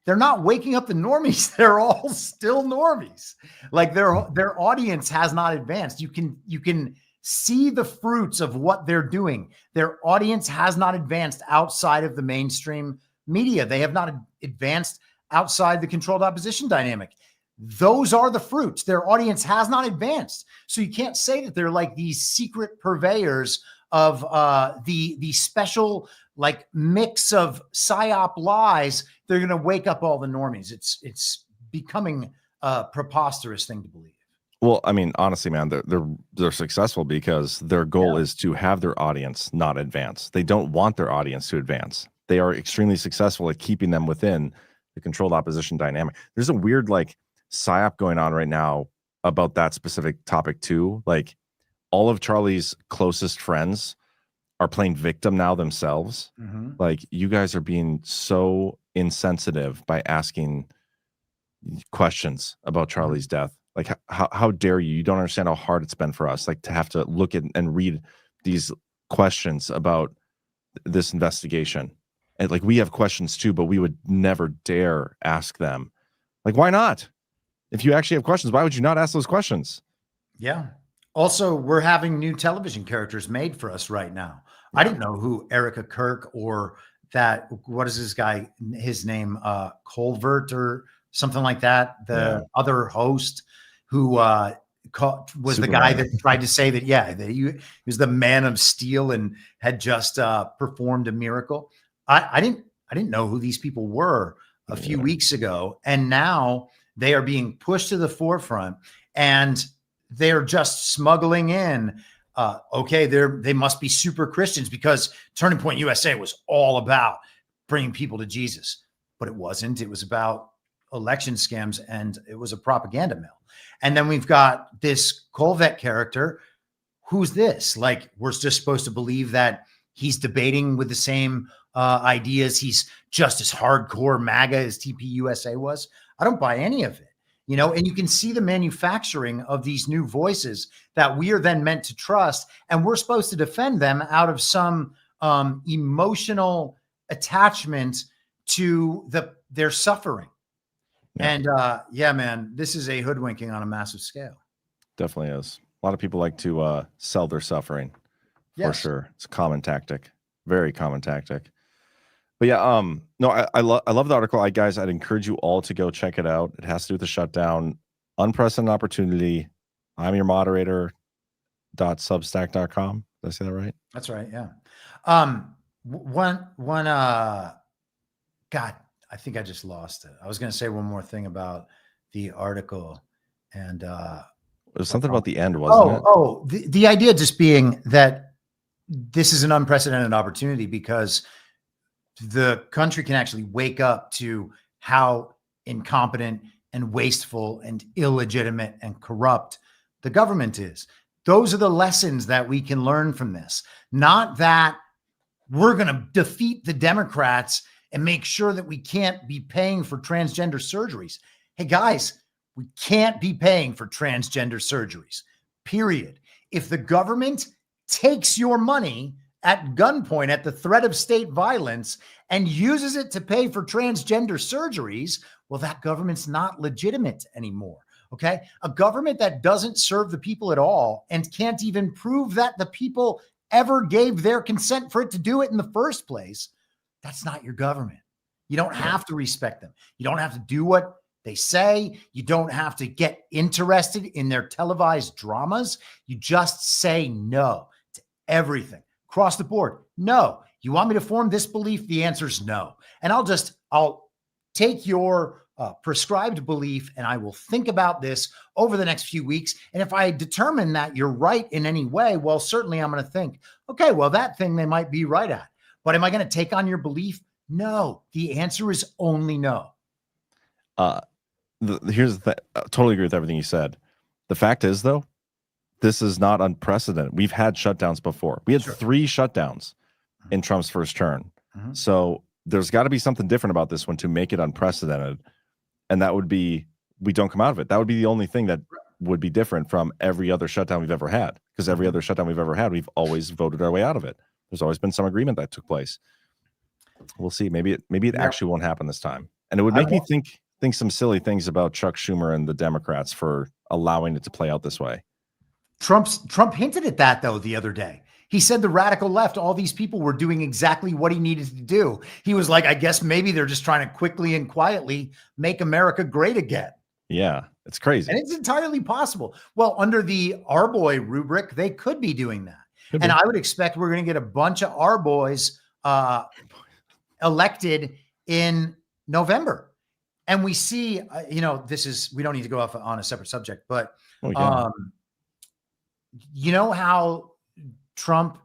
They're not waking up the normies. They're all still normies. Like their audience has not advanced. You can see the fruits of what they're doing. Their audience has not advanced outside of the mainstream media. They have not advanced outside the controlled opposition dynamic. Those are the fruits. Their audience has not advanced. So you can't say that they're like these secret purveyors of the special like mix of psyop lies. They're going to wake up all the normies. It's becoming a preposterous thing to believe. Well, I mean, honestly, man, they're successful because their goal is to have their audience not advance. They don't want their audience to advance. They are extremely successful at keeping them within the controlled opposition dynamic. There's a weird like psyop going on right now about that specific topic too. Like all of Charlie's closest friends are playing victim now themselves. Like you guys are being so insensitive by asking questions about Charlie's death. Like how dare you? You don't understand how hard it's been for us, like to have to look at and read these questions about this investigation. And like we have questions too, but we would never dare ask them. Like, why not? If you actually have questions, why would you not ask those questions? Yeah. Also, we're having new television characters made for us right now. I didn't know who Erica Kirk or that, what is this guy, his name, Colvert or something like that. The other host who was Superman. The guy that tried to say that, that he was the Man of Steel and had just performed a miracle. I didn't know who these people were a few weeks ago. And now they are being pushed to the forefront and they're just smuggling in. Okay, they must be super Christians because Turning Point USA was all about bringing people to Jesus, but it wasn't. It was about election scams and it was a propaganda mill. And then we've got this Colvett character. Who's this? Like, we're just supposed to believe that he's debating with the same ideas. He's just as hardcore MAGA as TPUSA was. I don't buy any of it. And you can see the manufacturing of these new voices that we are then meant to trust. And we're supposed to defend them out of some emotional attachment to their suffering. And man, this is a hoodwinking on a massive scale. Definitely is. A lot of people like to sell their suffering for sure. It's a common tactic, very common tactic. But yeah, no, I love the article. Guys, I'd encourage you all to go check it out. It has to do with the shutdown. Unprecedented opportunity. I'm your moderator. .substack.com. Did I say that right? That's right. Yeah. God, I think I just lost it. I was going to say one more thing about the article, and it was something about the end, wasn't it? Oh, the idea just being that this is an unprecedented opportunity because the country can actually wake up to how incompetent and wasteful and illegitimate and corrupt the government is. Those are the lessons that we can learn from this. Not that we're going to defeat the Democrats and make sure that we can't be paying for transgender surgeries. Hey, guys, we can't be paying for transgender surgeries, period. If the government takes your money at gunpoint at the threat of state violence and uses it to pay for transgender surgeries, well, that government's not legitimate anymore. Okay. A government that doesn't serve the people at all and can't even prove that the people ever gave their consent for it to do it in the first place. That's not your government. You don't have to respect them. You don't have to do what they say. You don't have to get interested in their televised dramas. You just say no to everything across the board. No. You want me to form this belief? The answer is no. And I'll take your prescribed belief, and I will think about this over the next few weeks. And if I determine that you're right in any way, well, certainly I'm going to think, okay, well, that thing they might be right at. But am I going to take on your belief? No. The answer is only no. Here's the I totally agree with everything you said. The fact is, though, this is not unprecedented. We've had shutdowns before. We had 3 shutdowns in Trump's first term. So there's got to be something different about this one to make it unprecedented. And that would be, we don't come out of it. That would be the only thing that would be different from every other shutdown we've ever had. Because every other shutdown we've ever had, we've always voted our way out of it. There's always been some agreement that took place. We'll see. Maybe it actually won't happen this time. And it would make me think some silly things about Chuck Schumer and the Democrats for allowing it to play out this way. Trump hinted at that, though, the other day. He said the radical left, all these people were doing exactly what he needed to do. He was like, I guess maybe they're just trying to quickly and quietly make America great again. Yeah, it's crazy. And it's entirely possible. Well, under the Our Boy rubric, they could be doing that. And I would expect we're going to get a bunch of Our Boys elected in November. And we see, we don't need to go off on a separate subject, but you know how Trump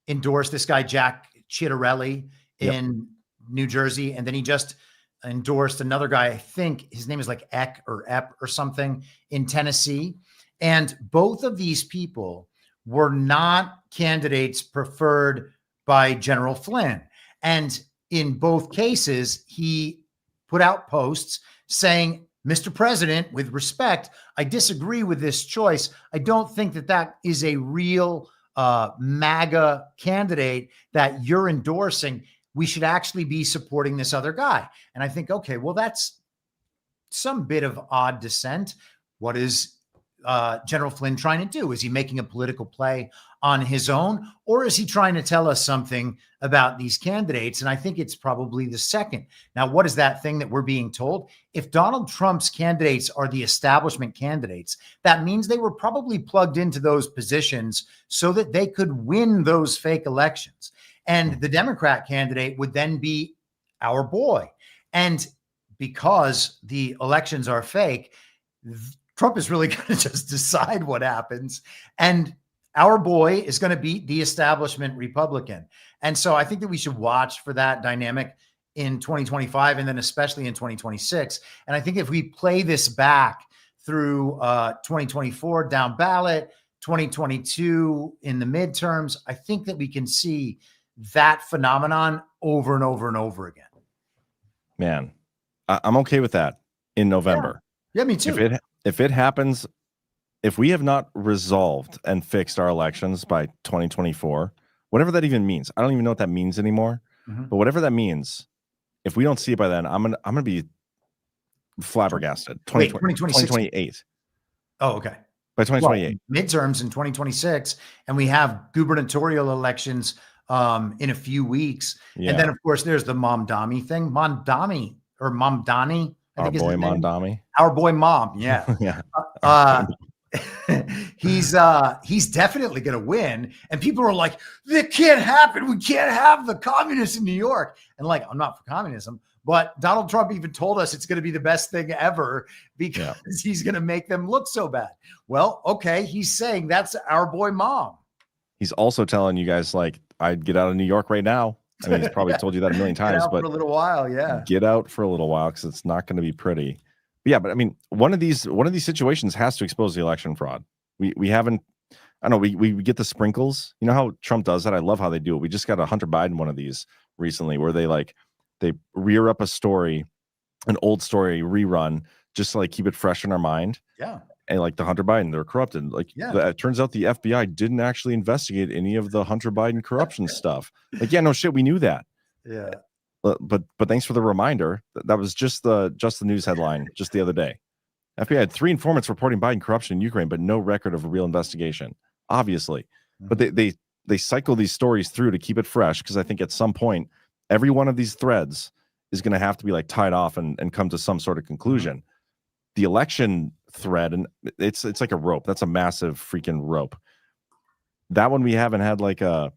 endorsed this guy, Jack Ciattarelli in New Jersey. And then he just endorsed another guy. I think his name is like Eck or something in Tennessee. And both of these people were not candidates preferred by General Flynn. And in both cases, he put out posts saying, Mr. President, with respect, I disagree with this choice. I don't think that is a real MAGA candidate that you're endorsing. We should actually be supporting this other guy. And I think, okay, well, that's some bit of odd dissent. What is General Flynn trying to do? Is he making a political play on his own, or is he trying to tell us something about these candidates? And I think it's probably the second. Now, what is that thing that we're being told? If Donald Trump's candidates are the establishment candidates, that means they were probably plugged into those positions so that they could win those fake elections. And the Democrat candidate would then be Our Boy. And because the elections are fake, Trump is really going to just decide what happens. And Our Boy is going to beat the establishment Republican. And so I think that we should watch for that dynamic in 2025 and then especially in 2026. And I think if we play this back through 2024 down ballot, 2022 in the midterms, I think that we can see that phenomenon over and over and over again. Man, I'm okay with that in November. Yeah, me too. If it happens, if we have not resolved and fixed our elections by 2024, whatever that even means, I don't even know what that means anymore. But whatever that means, if we don't see it by then, I'm gonna be flabbergasted. 2028. Oh, okay. By 2028. Well, midterms in 2026, and we have gubernatorial elections in a few weeks. And then, of course, there's the Mamdani thing. Mamdani. I think boy Mamdani. Our boy Mom. Yeah. Yeah. He's definitely going to win. And people are like, that can't happen. We can't have the communists in New York. And like, I'm not for communism, but Donald Trump even told us it's going to be the best thing ever because he's going to make them look so bad. Well, okay. He's saying that's our boy Mom. He's also telling you guys, like, I'd get out of New York right now. I mean, he's probably told you that a million times, but for a little while. Yeah. Get out for a little while because it's not going to be pretty. But yeah, but I mean, one of these situations has to expose the election fraud. We haven't. I don't know. We get the sprinkles. You know how Trump does that. I love how they do it. We just got a Hunter Biden one of these recently, where they rear up a story, an old story rerun, just to like keep it fresh in our mind. Yeah. And like the Hunter Biden, they're corrupted. Like, it turns out the FBI didn't actually investigate any of the Hunter Biden corruption stuff. Like, yeah, no shit, we knew that. Yeah. But thanks for the reminder. That was just the news headline just the other day. FBI had 3 informants reporting Biden corruption in Ukraine, but no record of a real investigation. Obviously, but they cycle these stories through to keep it fresh because I think at some point every one of these threads is going to have to be like tied off and come to some sort of conclusion. The election thread, and it's like a rope. That's a massive freaking rope. That one we haven't had like a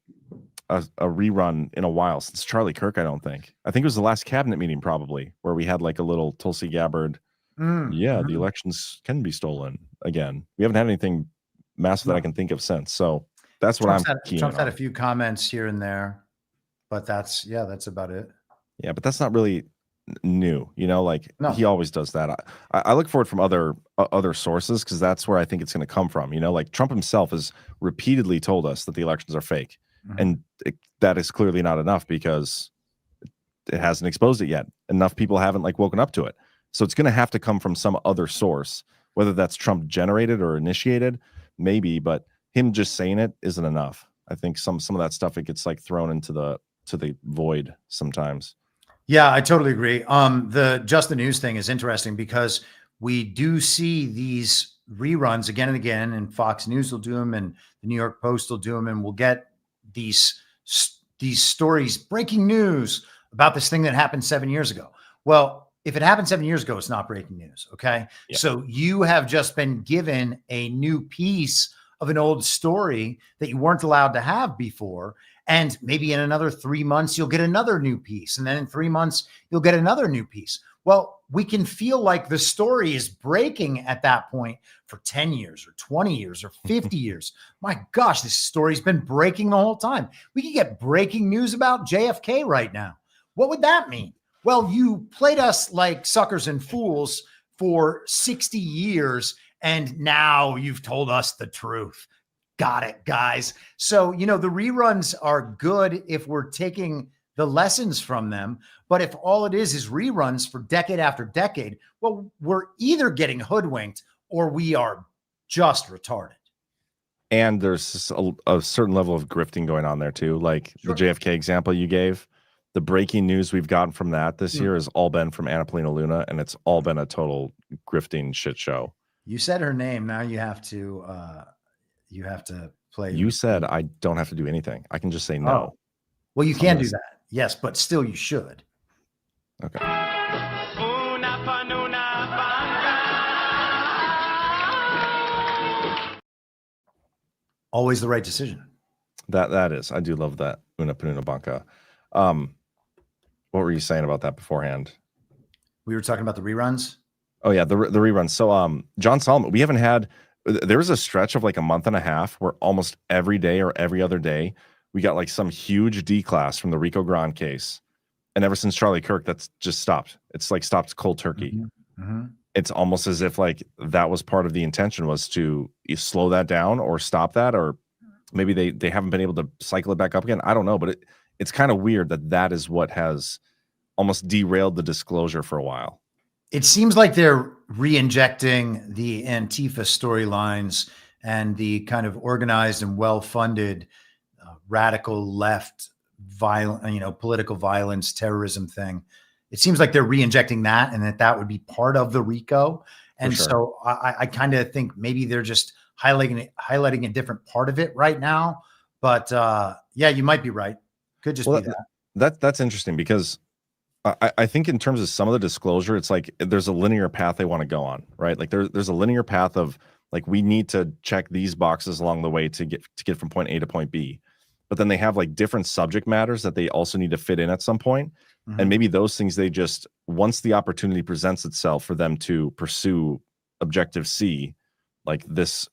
rerun in a while since Charlie Kirk. I think it was the last cabinet meeting probably where we had like a little Tulsi Gabbard. The elections can be stolen again. We haven't had anything massive that I can think of since. So that's what Trump's had a few comments here and there, but that's about it. Yeah, but that's not really new, like he always does that. I look for it from other sources because that's where I think it's going to come from. Like Trump himself has repeatedly told us that the elections are fake, and that is clearly not enough because it hasn't exposed it yet. Enough people haven't like woken up to it. So it's going to have to come from some other source, whether that's Trump generated or initiated, maybe, but him just saying it isn't enough. I think some of that stuff, it gets like thrown into the void sometimes. Yeah, I totally agree. The Just the News thing is interesting because we do see these reruns again and again, and Fox News will do them, and the New York Post will do them, and we'll get these stories, breaking news about this thing that happened 7 years ago. Well, if it happened 7 years ago, it's not breaking news. Okay. Yeah. So you have just been given a new piece of an old story that you weren't allowed to have before. And maybe in another 3 months, you'll get another new piece. And then in 3 months, you'll get another new piece. Well, we can feel like the story is breaking at that point for 10 years or 20 years or 50 years. My gosh, this story's been breaking the whole time. We can get breaking news about JFK right now. What would that mean? Well, you played us like suckers and fools for 60 years, and now you've told us the truth. Got it, guys. So, the reruns are good if we're taking the lessons from them. But if all it is reruns for decade after decade, well, we're either getting hoodwinked or we are just retarded. And there's a certain level of grifting going on there too. Like the JFK example you gave. The breaking news we've gotten from that this year has all been from Anna Luna, and it's all been a total grifting shit show. You said her name. Now you have to play. You said I don't have to do anything. I can just say no. Oh. Well, you can do that. Yes, but still you should. Okay. Always the right decision. That is. I do love that. Una Panuna Banca. What were you saying about that beforehand? We were talking about the reruns. Oh yeah, the reruns. So John Solomon, we haven't had. There was a stretch of like a month and a half where almost every day or every other day we got like some huge D class from the Rico Grande case, and ever since Charlie Kirk, that's just stopped. It's like stopped cold turkey. It's almost as if like that was part of the intention was to slow that down or stop that, or maybe they haven't been able to cycle it back up again. I don't know, but it's kind of weird that is what has almost derailed the disclosure for a while. It seems like they're re-injecting the Antifa storylines and the kind of organized and well-funded radical left violent, political violence, terrorism thing. It seems like they're re-injecting that, and that would be part of the RICO. And so I kind of think maybe they're just highlighting a different part of it right now. But yeah, you might be right. Could just be that. That's interesting because I think in terms of some of the disclosure, it's like there's a linear path they want to go on, right? Like there's a linear path of like we need to check these boxes along the way to get from point A to point B. But then they have like different subject matters that they also need to fit in at some point. And maybe those things they just, once the opportunity presents itself for them to pursue objective C, like this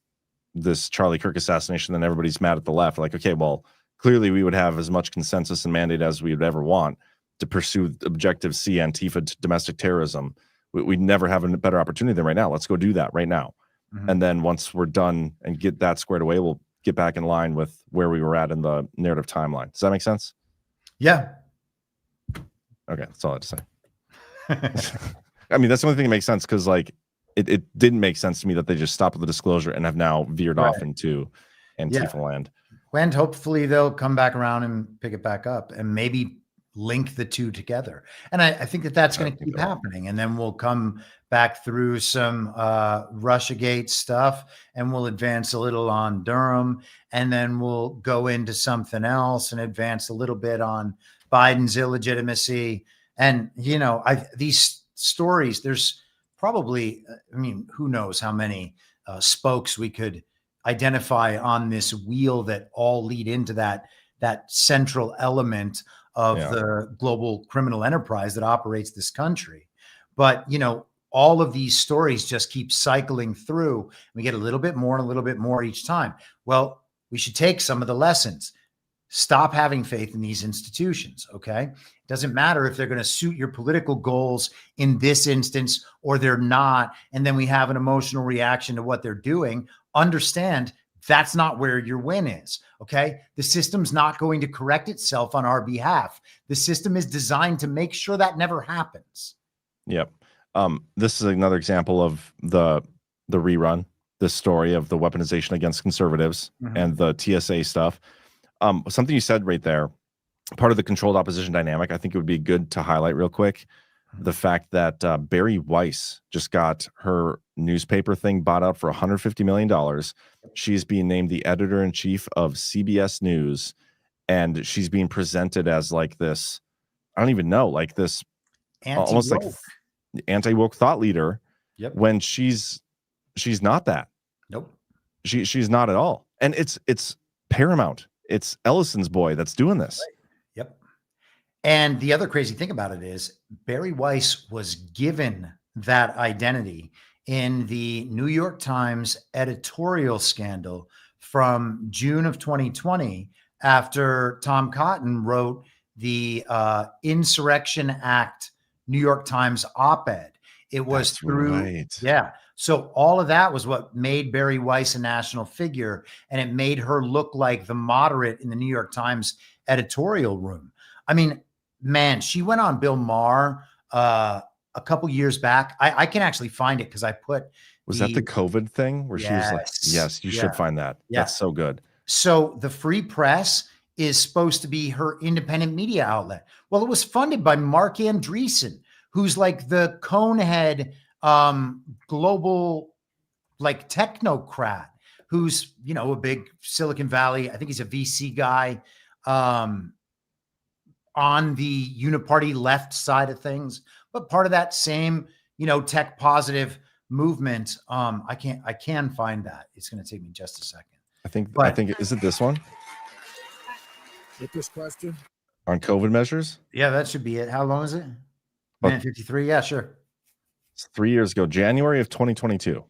Charlie Kirk assassination, then everybody's mad at the left. Like, okay, well, clearly we would have as much consensus and mandate as we would ever want to pursue objective C, Antifa domestic terrorism. We'd never have a better opportunity than right now. Let's go do that right now. And then once we're done and get that squared away, we'll get back in line with where we were at in the narrative timeline. Does that make sense? Yeah. Okay, that's all I had to say. I mean, that's the only thing that makes sense because like it didn't make sense to me that they just stopped with the disclosure and have now veered off into Antifa land. And hopefully they'll come back around and pick it back up and maybe link the two together. And I think that's going to keep happening. And then we'll come back through some Russiagate stuff and we'll advance a little on Durham. And then we'll go into something else and advance a little bit on Biden's illegitimacy. And, you know, these stories, there's probably, I mean, who knows how many spokes we could identify on this wheel that all lead into that central element of the global criminal enterprise that operates this country. But, you know, all of these stories just keep cycling through. We get a little bit more and a little bit more each time. Well, we should take some of the lessons. Stop having faith in these institutions, okay? It doesn't matter if they're going to suit your political goals in this instance or they're not, and then we have an emotional reaction to what they're doing. Understand that's not where your win is, okay? The system's not going to correct itself on our behalf. The system is designed to make sure that never happens. Yep. This is another example of the rerun, this story of the weaponization against conservatives and the TSA stuff. Something you said right there, part of the controlled opposition dynamic, I think it would be good to highlight real quick, the fact that Barry Weiss just got her newspaper thing bought out for $150 million. She's being named the editor-in-chief of CBS News, and she's being presented as like this, I don't even know, like this almost like anti-woke thought leader when she's not that. Nope. She's not at all. And it's Paramount. It's Ellison's boy that's doing this. Right. Yep. And the other crazy thing about it is Barry Weiss was given that identity in the New York Times editorial scandal from June of 2020 after Tom Cotton wrote the Insurrection Act New York Times op-ed. It was So all of that was what made Barry Weiss a national figure, and it made her look like the moderate in the New York Times editorial room. I mean, man, she went on Bill Maher a couple years back. I can actually find it because I put. Was that the COVID thing where she was like, yes, you should find that. Yeah. That's so good. So the Free Press is supposed to be her independent media outlet. Well, it was funded by Mark Andreessen, who's like the conehead global like technocrat who's, you know, a big Silicon Valley. I think he's a VC guy on the uniparty left side of things, but part of that same, you know, tech positive movement. I can find that. It's going to take me just a second. I think is it this one? With this question on COVID measures? Yeah, that should be it. How long is it? Man, 53. Yeah, sure. It's 3 years ago, January of 2022.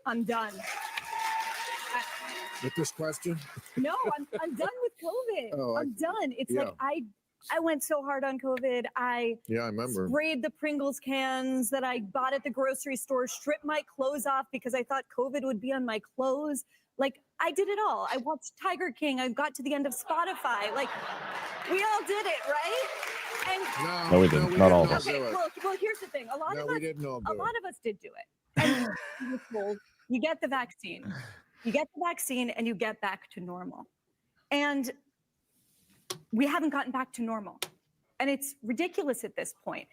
I'm done. With this question? No, I'm done with COVID. I'm done. It's like I went so hard on COVID. I remember. Sprayed the Pringles cans that I bought at the grocery store, stripped my clothes off because I thought COVID would be on my clothes. Like, I did it all. I watched Tiger King. I got to the end of Spotify. Like, we all did it, right? And no, we didn't. Not all of us. Okay, well, here's the thing. A lot of us did do it. And you were told, you get the vaccine. You get the vaccine and you get back to normal. And we haven't gotten back to normal. And it's ridiculous at this point.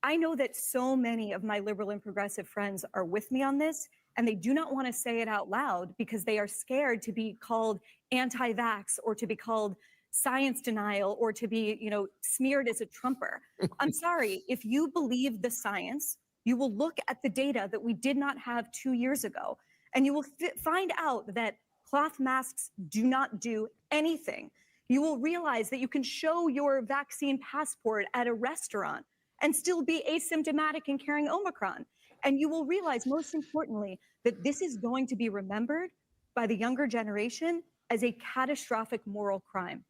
I know that so many of my liberal and progressive friends are with me on this, and they do not want to say it out loud because they are scared to be called anti-vax or to be called science denial or to be, smeared as a Trumper. I'm sorry, if you believe the science, you will look at the data that we did not have 2 years ago, and you will find out that cloth masks do not do anything. You will realize that you can show your vaccine passport at a restaurant and still be asymptomatic and carrying Omicron. And you will realize, most importantly, that this is going to be remembered by the younger generation as a catastrophic moral crime.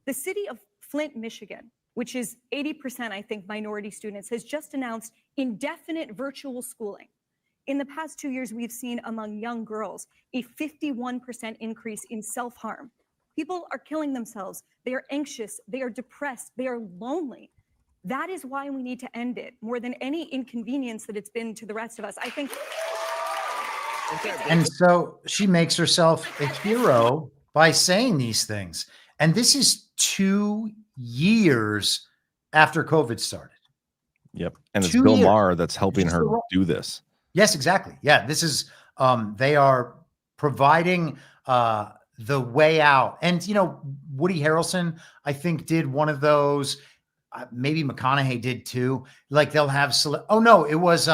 The city of Flint, Michigan, which is 80%, I think, minority students, has just announced indefinite virtual schooling. In the past 2 years, we've seen among young girls a 51% increase in self-harm. People are killing themselves. They are anxious. They are depressed. They are lonely. That is why we need to end it, more than any inconvenience that it's been to the rest of us. I think. And so she makes herself a hero by saying these things. And this is 2 years after COVID started. Yep. And it's 2 Bill years. Maher that's helping her do this. Yes, exactly. Yeah, this is they are providing the way out. And Woody Harrelson, I think, did one of those. Maybe McConaughey did too. Like they'll have it was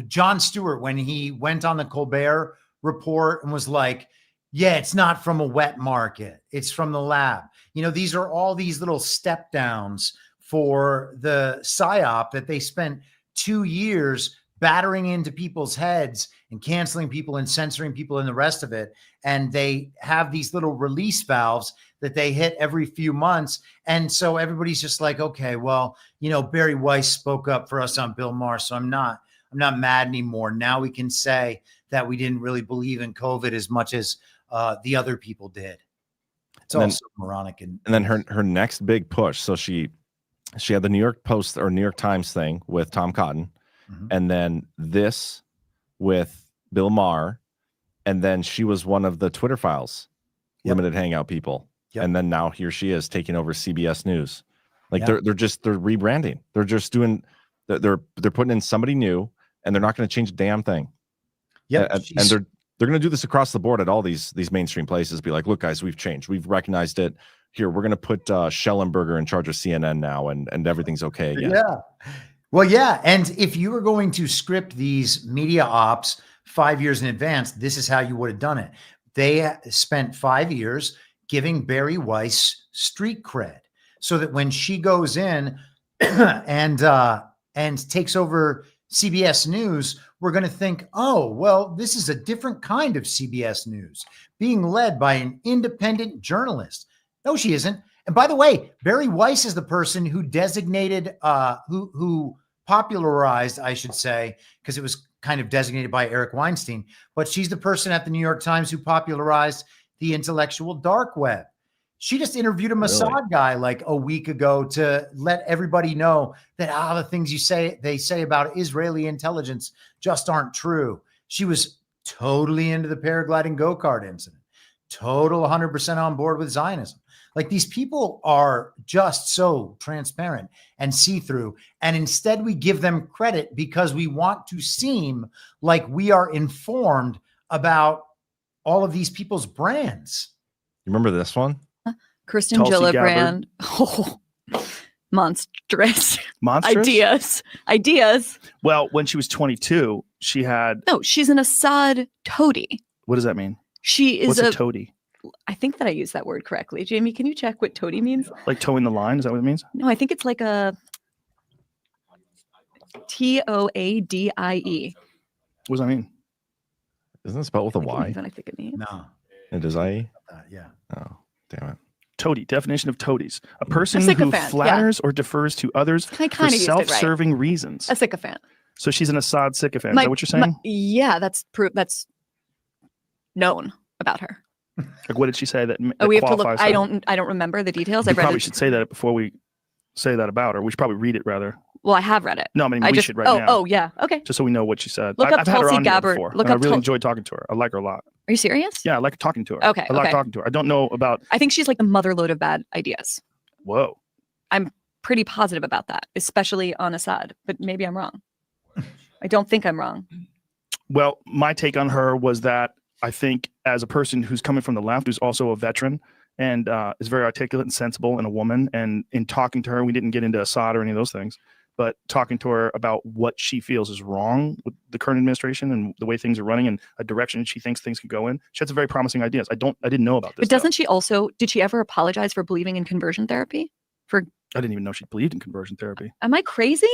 Jon Stewart when he went on the Colbert Report and was like, yeah, it's not from a wet market, it's from the lab. These are all these little step downs for the psyop that they spent 2 years battering into people's heads and canceling people and censoring people and the rest of it. And they have these little release valves that they hit every few months. And so everybody's just like, okay, well, Barry Weiss spoke up for us on Bill Maher, so I'm not mad anymore. Now we can say that we didn't really believe in COVID as much as the other people did. It's also moronic. And then her next big push. So she had the New York Post or New York Times thing with Tom Cotton, and then this with Bill Maher, and then she was one of the Twitter Files limited hangout people. And then now here she is taking over CBS News. Like they're rebranding. They're just doing they're putting in somebody new, and they're not going to change a damn thing. Yeah, and they're going to do this across the board at all these mainstream places. Be like, look, guys, we've changed. We've recognized it. Here, we're going to put Schellenberger in charge of CNN now, and everything's okay again. Yeah. Well, yeah. And if you were going to script these media ops 5 years in advance, this is how you would have done it. They spent 5 years giving Barry Weiss street cred so that when she goes in and takes over CBS News, we're going to think, oh, well, this is a different kind of CBS News being led by an independent journalist. No, she isn't. And by the way, Barry Weiss is the person who designated, who popularized, I should say, because it was kind of designated by Eric Weinstein, but she's the person at the New York Times who popularized the intellectual dark web. She just interviewed a Mossad guy like a week ago to let everybody know that the things they say about Israeli intelligence just aren't true. She was totally into the paragliding go-kart incident, total 100% on board with Zionism. Like these people are just so transparent and see-through. And instead we give them credit because we want to seem like we are informed about all of these people's brands. You remember this one? Kirsten Gillibrand. Oh, monstrous. Ideas. Well, when she was 22, she had. No, she's an Assad toady. What does that mean? She is What's a toady? I think that I used that word correctly. Jamie, can you check what toady means? Like towing the line? Is that what it means? No, I think it's like a Toadie. What does that mean? Isn't it spelled with a Y? I think it means. No. It is I? Yeah. Oh, damn it. Toady, definition of toadies. A person who flatters or defers to others for self-serving reasons. A sycophant. So she's an Assad sycophant. Is that what you're saying? Yeah, that's known about her. Like, what did she say that we have to look. I don't remember the details. We probably should say that before we say that about her. We should probably read it rather. Well, I have read it. No, I mean, we should right now. Oh, yeah. Okay. Just so we know what she said. Look up I've had her Tulsi on here Gabbard. before. Look I up really enjoyed talking to her. I like her a lot. Are you serious? Yeah, I like talking to her. Okay. I like talking to her. I don't know about. I think she's like the motherlode of bad ideas. Whoa. I'm pretty positive about that, especially on Assad, but maybe I'm wrong. I don't think I'm wrong. Well, my take on her was that I think as a person who's coming from the left, who's also a veteran and is very articulate and sensible and a woman. And in talking to her, we didn't get into Assad or any of those things, but talking to her about what she feels is wrong with the current administration and the way things are running and a direction she thinks things can go in. She had some very promising ideas. I didn't know about this. But doesn't she also, did she ever apologize for believing in conversion therapy? I didn't even know she believed in conversion therapy. Am I crazy?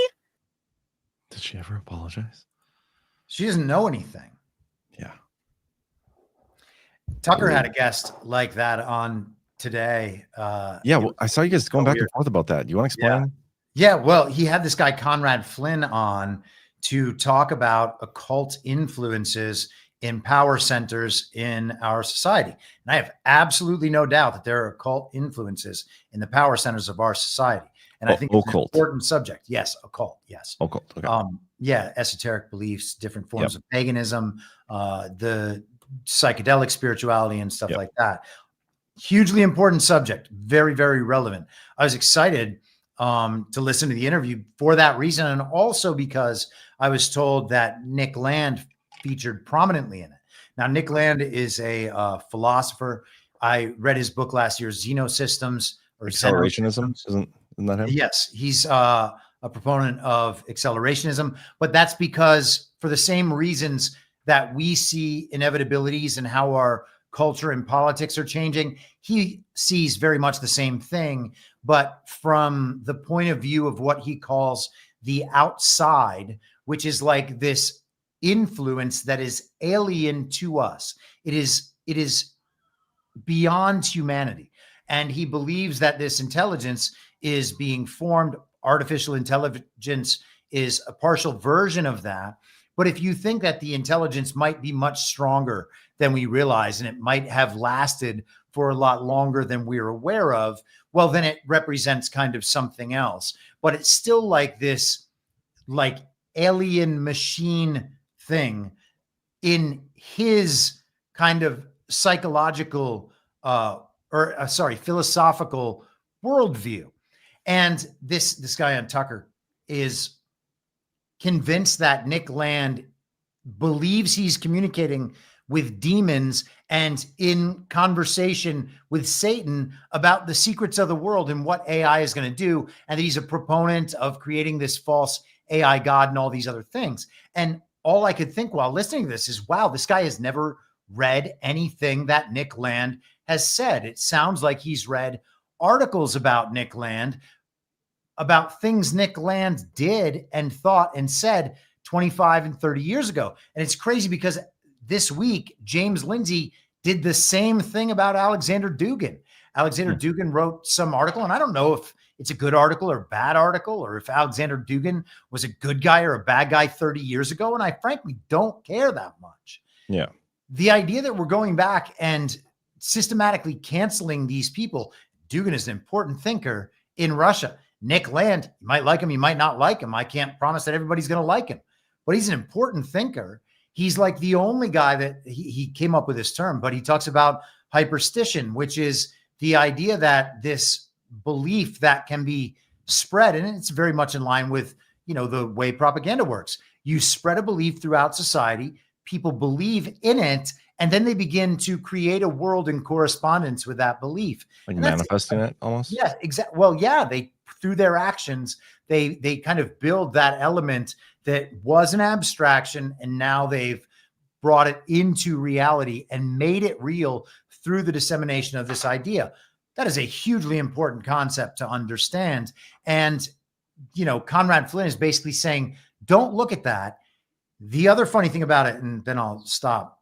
Did she ever apologize? She doesn't know anything. Yeah. Tucker had a guest like that on today. Yeah, well, I saw you guys going back and forth about that. You want to explain? Yeah, well, he had this guy Conrad Flynn on to talk about occult influences in power centers in our society. And I have absolutely no doubt that there are occult influences in the power centers of our society. And I think it's an important subject. Yes, occult. Yes. Occult. Okay. Yeah, esoteric beliefs, different forms of paganism, the psychedelic spirituality and stuff like that. Hugely important subject. Very, very relevant. I was excited to listen to the interview for that reason, and also because I was told that Nick Land featured prominently in it. Now, Nick Land is a philosopher. I read his book last year, Xenosystems or Accelerationism. Isn't that him? Yes, he's a proponent of accelerationism, but that's because for the same reasons that we see inevitabilities and how our culture and politics are changing, he sees very much the same thing, but from the point of view of what he calls the outside, which is like this influence that is alien to us. It is beyond humanity. And he believes that this intelligence is being formed. Artificial intelligence is a partial version of that. But if you think that the intelligence might be much stronger than we realize, and it might have lasted for a lot longer than we're aware of, well, then it represents kind of something else. But it's still like this, like alien machine thing in his kind of psychological, philosophical worldview. And this guy on Tucker is convinced that Nick Land believes he's communicating with demons and in conversation with Satan about the secrets of the world and what AI is going to do. And that he's a proponent of creating this false AI God and all these other things. And all I could think while listening to this is, wow, this guy has never read anything that Nick Land has said. It sounds like he's read articles about Nick Land, about things Nick Land did and thought and said 25 and 30 years ago. And it's crazy because this week, James Lindsay did the same thing about Alexander Dugin. Alexander Dugin wrote some article, and I don't know if it's a good article or a bad article, or if Alexander Dugin was a good guy or a bad guy 30 years ago. And I frankly don't care that much. Yeah. The idea that we're going back and systematically canceling these people. Dugin is an important thinker in Russia. Nick Land, you might like him, you might not like him. I can't promise that everybody's going to like him, but he's an important thinker. He's like the only guy that he came up with this term, but he talks about hyperstition, which is the idea that this belief that can be spread, and it's very much in line with, you know, the way propaganda works. You spread a belief throughout society, people believe in it, and then they begin to create a world in correspondence with that belief. Like manifesting it almost? Yeah, exactly. Well, yeah, through their actions, they kind of build that element that was an abstraction, and now they've brought it into reality and made it real through the dissemination of this idea. That is a hugely important concept to understand. And, you know, Conrad Flynn is basically saying, don't look at that. The other funny thing about it, and then I'll stop.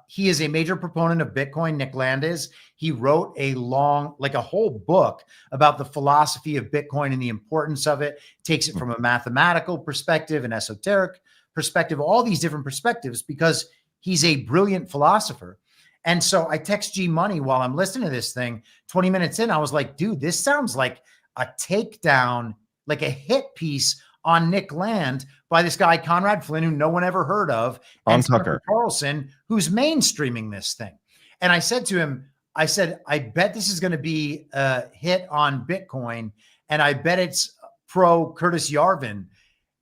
He is a major proponent of Bitcoin. Nick Land is. He wrote a whole book about the philosophy of Bitcoin and the importance of it. Takes it from a mathematical perspective, an esoteric perspective, all these different perspectives, because he's a brilliant philosopher. And so I text G Money while I'm listening to this thing. 20 minutes in, I was like, dude, this sounds like a takedown, like a hit piece on Nick Land by this guy, Conrad Flynn, who no one ever heard of, on Tucker Carlson, who's mainstreaming this thing. And I said to him, I said, I bet this is going to be a hit on Bitcoin, and I bet it's pro Curtis Yarvin.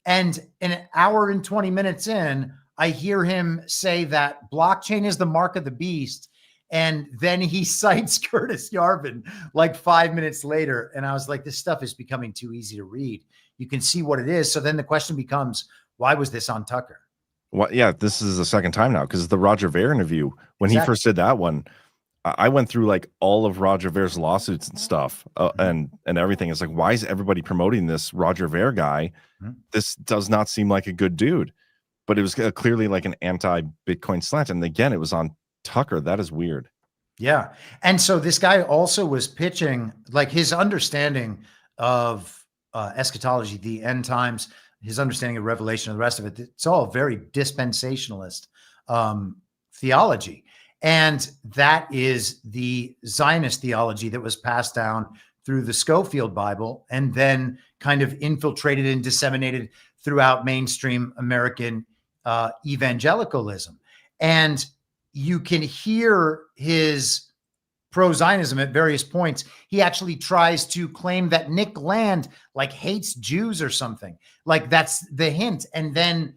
And an hour and 20 minutes in, I hear him say that blockchain is the mark of the beast, And then he cites Curtis Yarvin like 5 minutes later. And I was like, this stuff is becoming too easy to read. You can see what it is. So then the question becomes, why was this on Tucker? Well, yeah, this is the second time now because the Roger Ver interview, when he first did that one, I went through like all of Roger Ver's lawsuits and stuff and everything. It's like, why is everybody promoting this Roger Ver guy? This does not seem like a good dude. But it was clearly like an anti-Bitcoin slant. And again, it was on Tucker. That is weird. Yeah. And so this guy also was pitching like his understanding of eschatology, the end times, his understanding of Revelation and the rest of it. It's all very dispensationalist theology. And that is the Zionist theology that was passed down through the Schofield Bible and then kind of infiltrated and disseminated throughout mainstream American evangelicalism. And you can hear his pro-Zionism at various points. He actually tries to claim that Nick Land like hates Jews or something. Like that's the hint. And then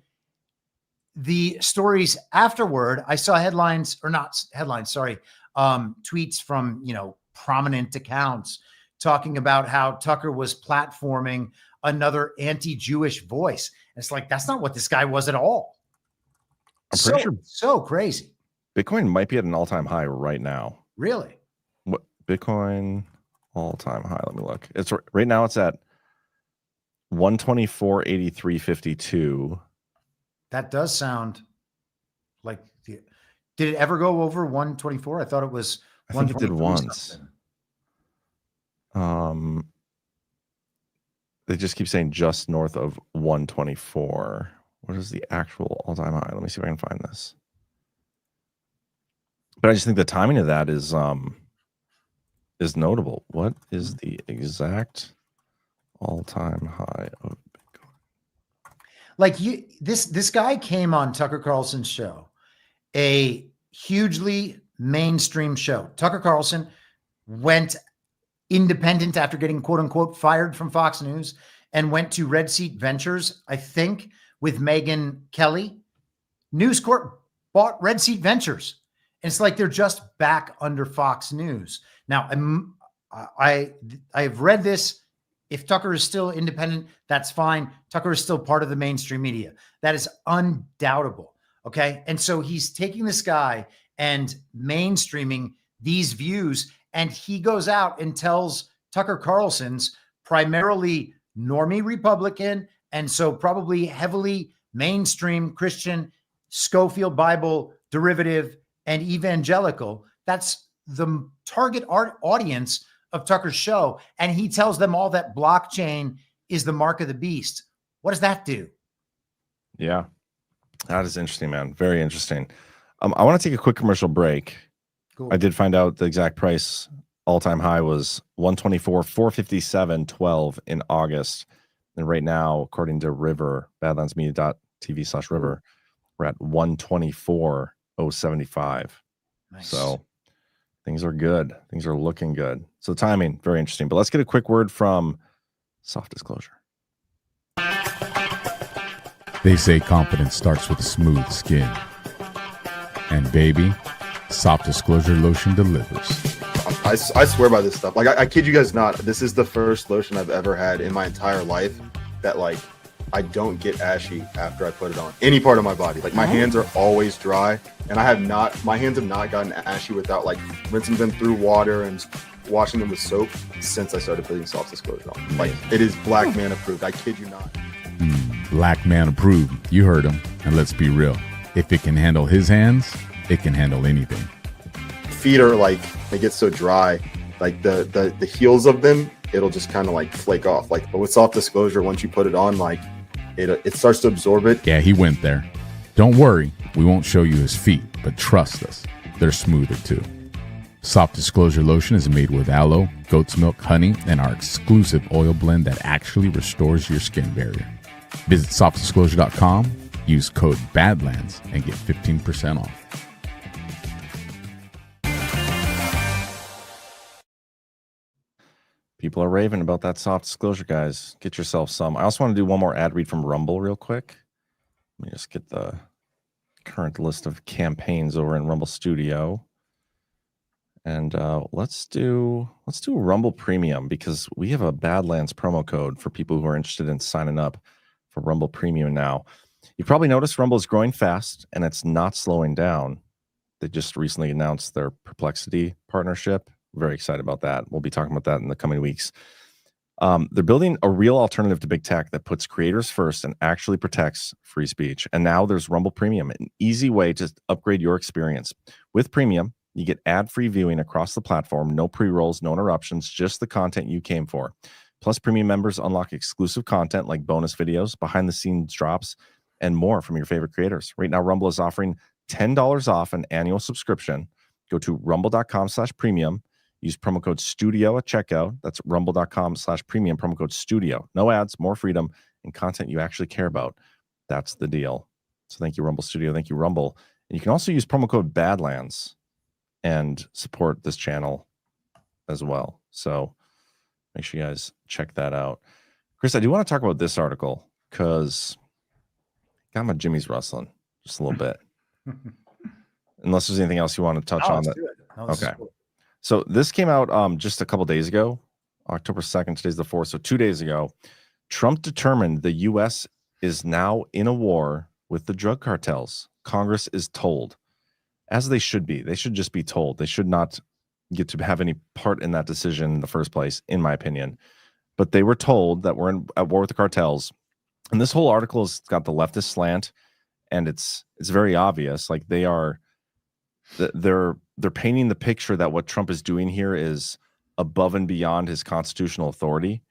the stories afterward, I saw headlines or not headlines, sorry, tweets from, prominent accounts talking about how Tucker was platforming another anti-Jewish voice. And it's like, that's not what this guy was at all. I'm pretty sure so crazy. Bitcoin might be at an all-time high right now. Really? What Bitcoin all-time high? Let me look. It's right now. It's at 124.8352. That does sound like. Did it ever go over 124? I thought it was. I think it did once. They just keep saying just north of 124. What is the actual all-time high? Let me see if I can find this. But I just think the timing of that is notable. What is the exact all-time high of Bitcoin? Like this guy came on Tucker Carlson's show, a hugely mainstream show. Tucker Carlson went independent after getting quote unquote fired from Fox News and went to Red Seat Ventures, I think, with Megyn Kelly. News Corp bought Red Seat Ventures. And it's like they're just back under Fox News. Now, I've read this. If Tucker is still independent, that's fine. Tucker is still part of the mainstream media. That is undoubtable. Okay. And so he's taking this guy and mainstreaming these views. And he goes out and tells Tucker Carlson's primarily normie Republican, and so probably heavily mainstream Christian, Schofield Bible derivative, and evangelical. That's the target audience of Tucker's show. And he tells them all that blockchain is the mark of the beast. What does that do? Yeah, that is interesting, man. Very interesting. I want to take a quick commercial break. Cool. I did find out the exact price. All-time high was 124.457.12 in August. And right now, according to River, badlandsmedia.tv/River, we're at 124.075. Nice. So things are good. Things are looking good. So timing, very interesting. But let's get a quick word from Soft Disclosure. They say confidence starts with a smooth skin. And baby, Soft Disclosure lotion delivers. I swear by this stuff. Like, I kid you guys not. This is the first lotion I've ever had in my entire life that, like, I don't get ashy after I put it on any part of my body. Like, my hands are always dry, and my hands have not gotten ashy without, like, rinsing them through water and washing them with soap since I started putting Soft Disclosure on. Like, it is Black Man approved. I kid you not. Black Man approved. You heard him. And let's be real. If it can handle his hands, it can handle anything. Feet are like, they get so dry, like the heels of them, it'll just kind of like flake off. Like, but with Soft Disclosure, once you put it on, like it starts to absorb it. Yeah, he went there. Don't worry, we won't show you his feet, but trust us, they're smoother too. Soft Disclosure lotion is made with aloe, goat's milk, honey, and our exclusive oil blend that actually restores your skin barrier. Visit softdisclosure.com, use code BADLANDS, and get 15% off. People are raving about that Soft Disclosure, guys. Get yourself some. I also want to do one more ad read from Rumble real quick. Let me just get the current list of campaigns over in Rumble Studio. And let's do Rumble Premium, because we have a Badlands promo code for people who are interested in signing up for Rumble Premium now. You probably noticed Rumble is growing fast and it's not slowing down. They just recently announced their Perplexity partnership. Very excited about that. We'll be talking about that in the coming weeks. They're building a real alternative to big tech that puts creators first and actually protects free speech. And now there's Rumble Premium, an easy way to upgrade your experience. With Premium, you get ad-free viewing across the platform, no pre-rolls, no interruptions, just the content you came for. Plus, Premium members unlock exclusive content like bonus videos, behind-the-scenes drops, and more from your favorite creators. Right now, Rumble is offering $10 off an annual subscription. Go to rumble.com/premium. Use promo code STUDIO at checkout. That's rumble.com/premium, promo code STUDIO. No ads, more freedom, and content you actually care about. That's the deal. So thank you, Rumble Studio. Thank you, Rumble. And you can also use promo code Badlands and support this channel as well. So make sure you guys check that out. Chris, I do want to talk about this article because got my Jimmy's rustling just a little bit. Unless there's anything else you want to touch on. Okay. So this came out just a couple days ago, October 2nd. Today's the 4th. So 2 days ago, Trump determined the U.S. is now in a war with the drug cartels. Congress is told, as they should be. They should just be told. They should not get to have any part in that decision in the first place, in my opinion. But they were told that we're at war with the cartels. And this whole article has got the leftist slant, and it's very obvious. Like they're painting the picture that what Trump is doing here is above and beyond his constitutional authority,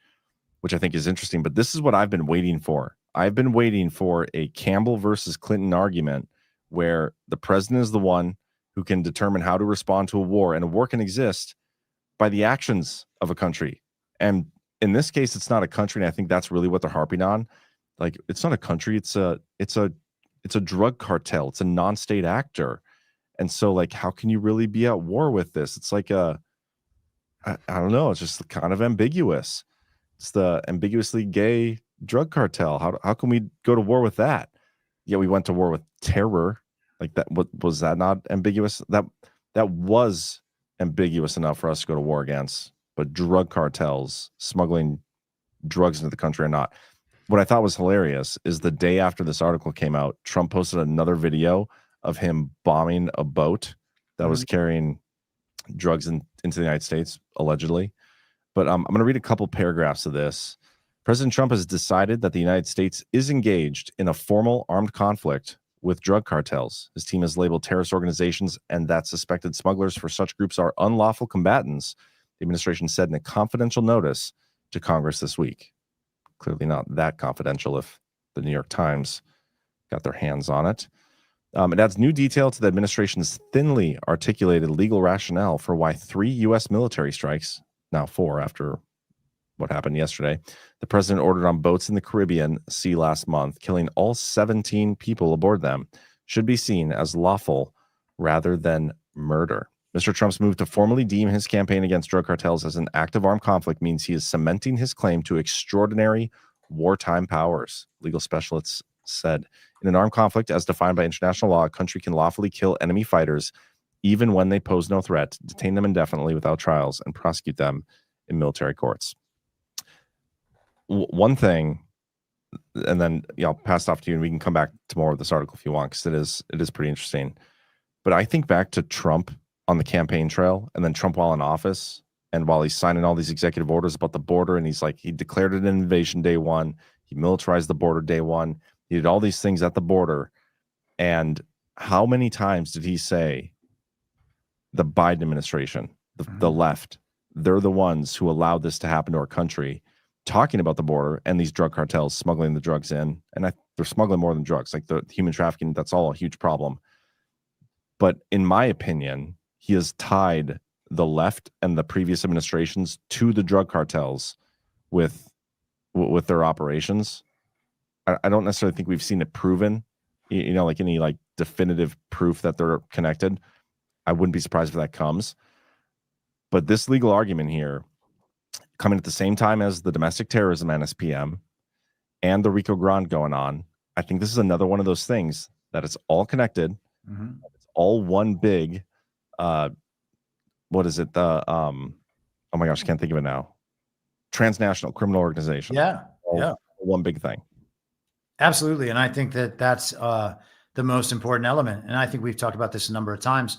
which I think is interesting. But this is what I've been waiting for. I've been waiting for a Campbell versus Clinton argument where the president is the one who can determine how to respond to a war, and a war can exist by the actions of a country. And in this case, it's not a country, and I think that's really what they're harping on. Like, it's not a country, it's a drug cartel, it's a non-state actor. And so, like, how can you really be at war with this? It's like I don't know, it's just kind of ambiguous. It's the ambiguously gay drug cartel. How can we go to war with that? Yeah, we went to war with terror. Like that, was that not ambiguous? That was ambiguous enough for us to go to war against. But drug cartels smuggling drugs into the country or not. What I thought was hilarious is the day after this article came out, Trump posted another video of him bombing a boat that was carrying drugs into the United States, allegedly. But I'm going to read a couple paragraphs of this. President Trump has decided that the United States is engaged in a formal armed conflict with drug cartels. His team has labeled terrorist organizations and that suspected smugglers for such groups are unlawful combatants, the administration said in a confidential notice to Congress this week. Clearly not that confidential if the New York Times got their hands on it. It adds new detail to the administration's thinly articulated legal rationale for why 3 U.S. military strikes, now 4 after what happened yesterday, the president ordered on boats in the Caribbean Sea last month, killing all 17 people aboard them, should be seen as lawful rather than murder. Mr. Trump's move to formally deem his campaign against drug cartels as an act of armed conflict means he is cementing his claim to extraordinary wartime powers, legal specialists said. In an armed conflict, as defined by international law, a country can lawfully kill enemy fighters even when they pose no threat, detain them indefinitely without trials, and prosecute them in military courts. One thing, and then I'll pass it off to you, and we can come back to more of this article if you want, because it is pretty interesting. But I think back to Trump on the campaign trail, and then Trump while in office, and while he's signing all these executive orders about the border, and he's like, he declared it an invasion day one, he militarized the border day one, he did all these things at the border. And how many times did he say the Biden administration, the left, they're the ones who allowed this to happen to our country, talking about the border and these drug cartels smuggling the drugs in. And they're smuggling more than drugs, like the human trafficking, that's all a huge problem. But in my opinion, he has tied the left and the previous administrations to the drug cartels with their operations. I don't necessarily think we've seen it proven, like any like definitive proof that they're connected. I wouldn't be surprised if that comes. But this legal argument here, coming at the same time as the domestic terrorism NSPM and the Rico Grande going on, I think this is another one of those things that it's all connected. It's all one big what is it? The oh my gosh, I can't think of it now. Transnational criminal organization. Yeah. Yeah. One big thing. Absolutely. And I think that that's the most important element. And I think we've talked about this a number of times,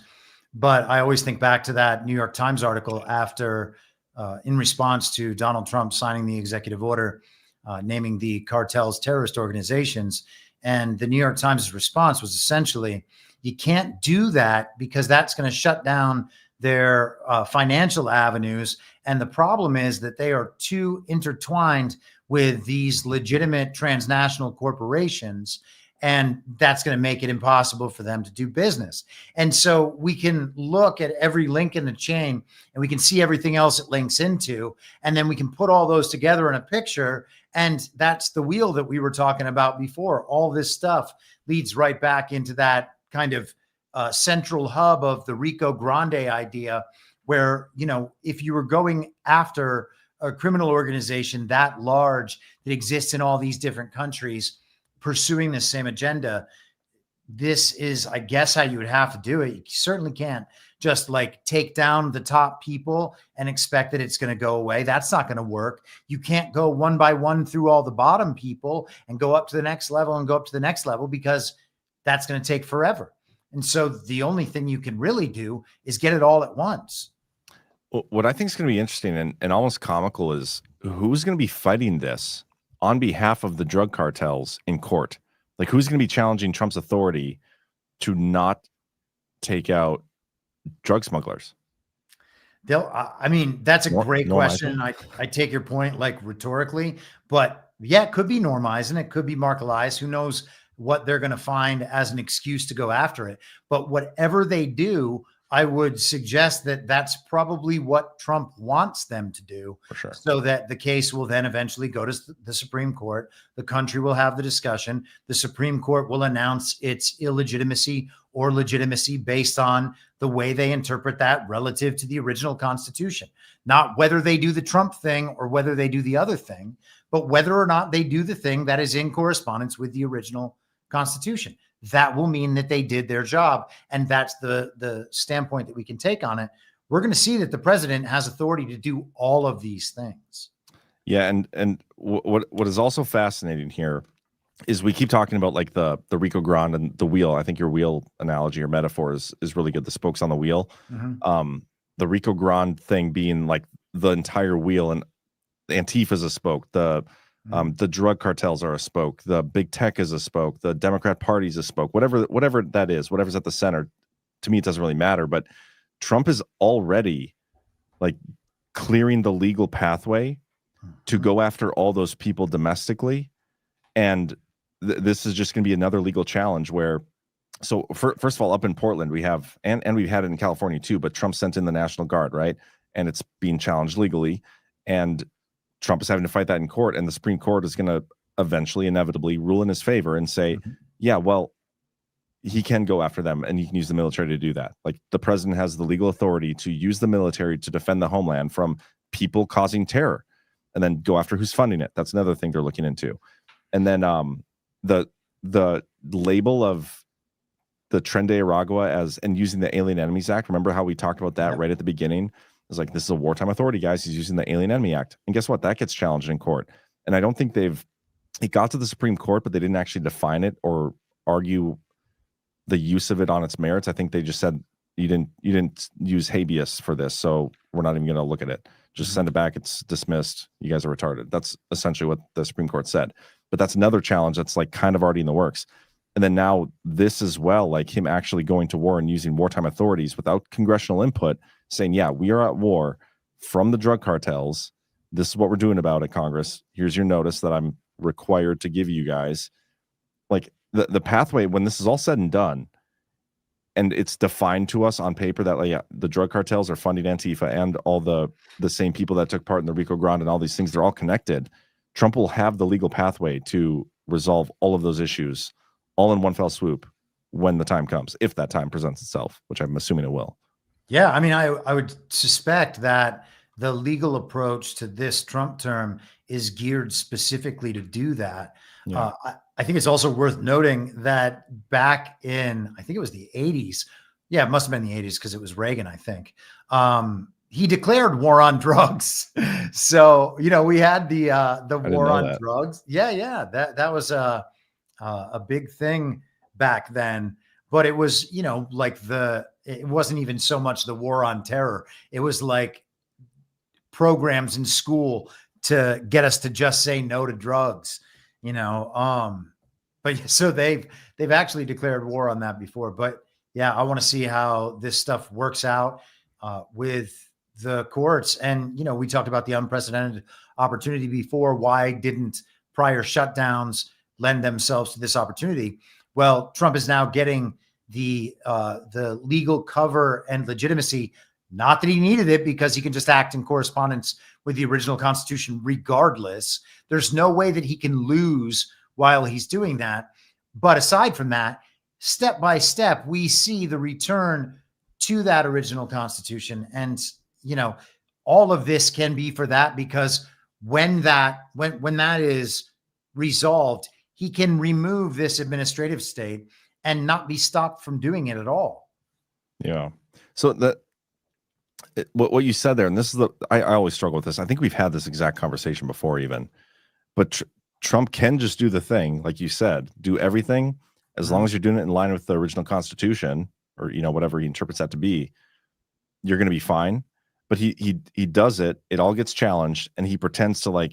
but I always think back to that New York Times article after, in response to Donald Trump signing the executive order, naming the cartels terrorist organizations. And the New York Times' response was essentially, you can't do that because that's going to shut down their financial avenues. And the problem is that they are too intertwined with these legitimate transnational corporations. And that's going to make it impossible for them to do business. And so we can look at every link in the chain and we can see everything else it links into. And then we can put all those together in a picture. And that's the wheel that we were talking about before. All this stuff leads right back into that kind of central hub of the Rico Grande idea, where, you know, if you were going after a criminal organization that large that exists in all these different countries pursuing the same agenda, this is, I guess, how you would have to do it. You certainly can't just like take down the top people and expect that it's going to go away. That's not going to work. You can't go one by one through all the bottom people and go up to the next level and go up to the next level, because that's going to take forever. And so the only thing you can really do is get it all at once. What I think is going to be interesting and almost comical is who's going to be fighting this on behalf of the drug cartels in court. Like, who's going to be challenging Trump's authority to not take out drug smugglers? I mean, that's a great question. I take your point, like, rhetorically, but yeah, it could be Norm Eisen, it could be Mark Elias. Who knows what they're going to find as an excuse to go after it. But whatever they do, I would suggest that that's probably what Trump wants them to do, for sure, so that the case will then eventually go to the Supreme Court. The country will have the discussion. The Supreme Court will announce its illegitimacy or legitimacy based on the way they interpret that relative to the original Constitution. Not whether they do the Trump thing or whether they do the other thing, but whether or not they do the thing that is in correspondence with the original Constitution. That will mean that they did their job. And that's the standpoint that we can take on it. We're going to see that the president has authority to do all of these things. Yeah. And what is also fascinating here is we keep talking about like the Rico Grande and the wheel. I think your wheel analogy or metaphor is really good. The spokes on the wheel. Mm-hmm. The Rico Grande thing being like the entire wheel, and Antifa is a spoke. The drug cartels are a spoke. The big tech is a spoke. The Democrat Party is a spoke. Whatever that is, whatever's at the center, to me, it doesn't really matter. But Trump is already like clearing the legal pathway to go after all those people domestically. And this is just going to be another legal challenge where, so first of all, up in Portland, we have, and we've had it in California too, but Trump sent in the National Guard, right? And it's being challenged legally. And Trump is having to fight that in court, and the Supreme Court is going to eventually, inevitably rule in his favor and say, yeah, well, he can go after them and he can use the military to do that. Like, the president has the legal authority to use the military to defend the homeland from people causing terror, and then go after who's funding it. That's another thing they're looking into. And then the label of the Tren de Aragua and using the Alien Enemies Act. Remember how we talked about that right at the beginning? It's like, this is a wartime authority, guys. He's using the Alien Enemy Act. And guess what? That gets challenged in court. And I don't think it got to the Supreme Court, but they didn't actually define it or argue the use of it on its merits. I think they just said, you didn't use habeas for this, so we're not even going to look at it. Just send it back. It's dismissed. You guys are retarded. That's essentially what the Supreme Court said. But that's another challenge that's like kind of already in the works. And then now this as well, like him actually going to war and using wartime authorities without congressional input, saying, yeah, we are at war from the drug cartels. This is what we're doing about it, Congress. Here's your notice that I'm required to give you guys. Like, the pathway, when this is all said and done, and it's defined to us on paper that, like, yeah, the drug cartels are funding Antifa and all the same people that took part in the Rico Grande and all these things, they're all connected. Trump will have the legal pathway to resolve all of those issues all in one fell swoop when the time comes, if that time presents itself, which I'm assuming it will. Yeah, I mean, I would suspect that the legal approach to this Trump term is geared specifically to do that. Yeah. I think it's also worth noting that back in, I think it was the 80s, Yeah, it must have been the 80s because it was Reagan, I think. He declared war on drugs. So, we had the war on drugs. Yeah. That was a big thing back then. But it was, it wasn't even so much the war on terror. It was like programs in school to get us to just say no to drugs, but so they've actually declared war on that before. But yeah, I want to see how this stuff works out with the courts. And, we talked about the unprecedented opportunity before. Why didn't prior shutdowns lend themselves to this opportunity? Well, Trump is now getting the legal cover and legitimacy. Not that he needed it, because he can just act in correspondence with the original Constitution regardless. There's no way that he can lose while he's doing that. But aside from that, step by step, we see the return to that original Constitution. And, all of this can be for that, because when that is resolved, he can remove this administrative state and not be stopped from doing it at all. Yeah. So what you said there, and this is I always struggle with this. I think we've had this exact conversation before even, but Trump can just do the thing, like you said, do everything as long as you're doing it in line with the original Constitution, or whatever he interprets that to be, you're going to be fine. But he does it. It all gets challenged, and he pretends to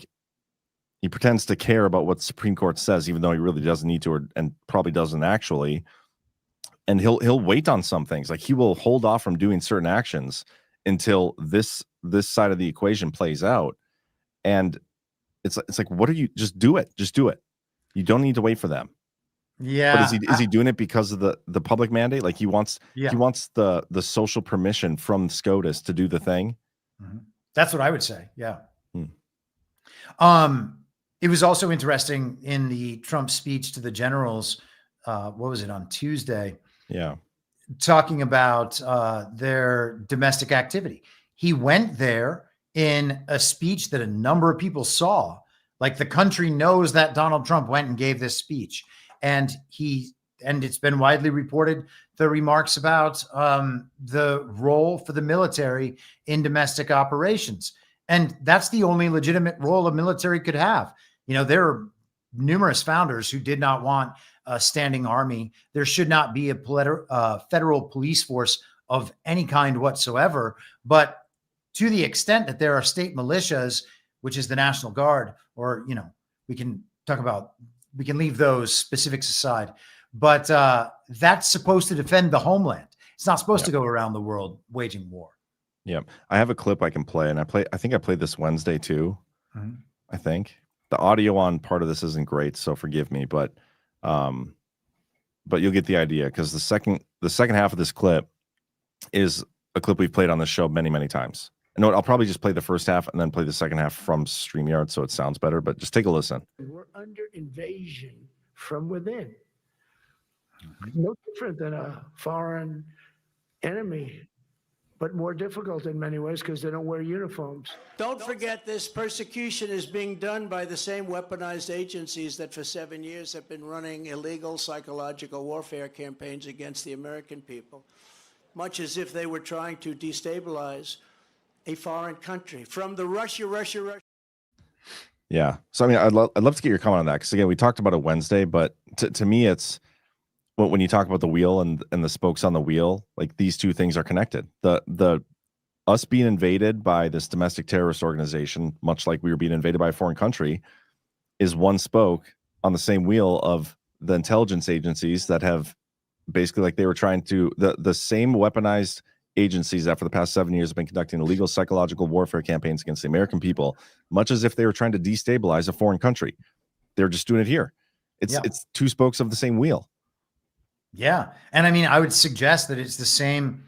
care about what the Supreme Court says, even though he really doesn't need to, and probably doesn't actually. And he'll wait on some things. Like, he will hold off from doing certain actions until this side of the equation plays out. And it's like, what are you? Just do it. You don't need to wait for them. Yeah. But is he doing it because of the public mandate? Like, he wants the social permission from SCOTUS to do the thing. Mm-hmm. That's what I would say. Yeah. It was also interesting in the Trump speech to the generals. What was it, on Tuesday? Yeah. Talking about their domestic activity. He went there in a speech that a number of people saw. Like, the country knows that Donald Trump went and gave this speech. And it's been widely reported, the remarks about the role for the military in domestic operations. And that's the only legitimate role a military could have. There are numerous founders who did not want a standing army. There should not be a federal police force of any kind whatsoever. But to the extent that there are state militias, which is the National Guard, or, we can leave those specifics aside, but that's supposed to defend the homeland. It's not supposed to go around the world waging war. Yeah. I have a clip I can play, and I think I played this Wednesday too. Mm-hmm. I think the audio on part of this isn't great, so forgive me, but you'll get the idea, because the second half of this clip is a clip we've played on the show many, many times. I know I'll probably just play the first half and then play the second half from StreamYard so it sounds better, but just take a listen. We're under invasion from within. No different than a foreign enemy, but more difficult in many ways because they don't wear uniforms. Don't forget, this persecution is being done by the same weaponized agencies that for 7 years have been running illegal psychological warfare campaigns against the American people, much as if they were trying to destabilize a foreign country. From the Russia. Yeah. So, I mean, I'd love to get your comment on that, because, again, we talked about it Wednesday, but to me, it's when you talk about the wheel and the spokes on the wheel, like, these two things are connected. The us being invaded by this domestic terrorist organization, much like we were being invaded by a foreign country, is one spoke on the same wheel of the intelligence agencies that have basically, like, they were trying to, the same weaponized agencies that for the past 7 years have been conducting illegal psychological warfare campaigns against the American people, much as if they were trying to destabilize a foreign country. They're just doing it here. It's two spokes of the same wheel. Yeah. And I mean, I would suggest that it's the same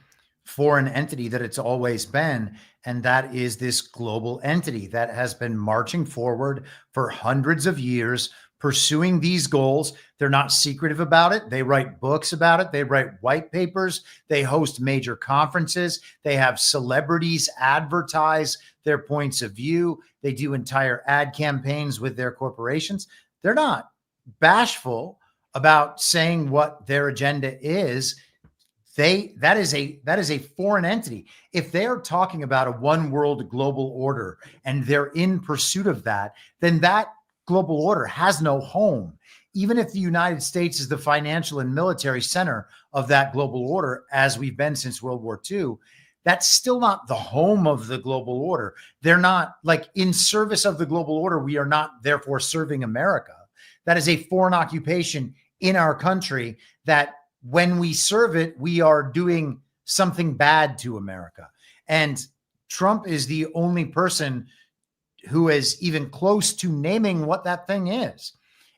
foreign entity that it's always been. And that is this global entity that has been marching forward for hundreds of years, pursuing these goals. They're not secretive about it. They write books about it. They write white papers. They host major conferences. They have celebrities advertise their points of view. They do entire ad campaigns with their corporations. They're not bashful about saying what their agenda is. that is a foreign entity. If they're talking about a one world global order and they're in pursuit of that, then that global order has no home. Even if the United States is the financial and military center of that global order, as we've been since World War II, that's still not the home of the global order. They're not like in service of the global order. We are not therefore serving America. That is a foreign occupation in our country that when we serve it, we are doing something bad to America. And Trump is the only person who is even close to naming what that thing is.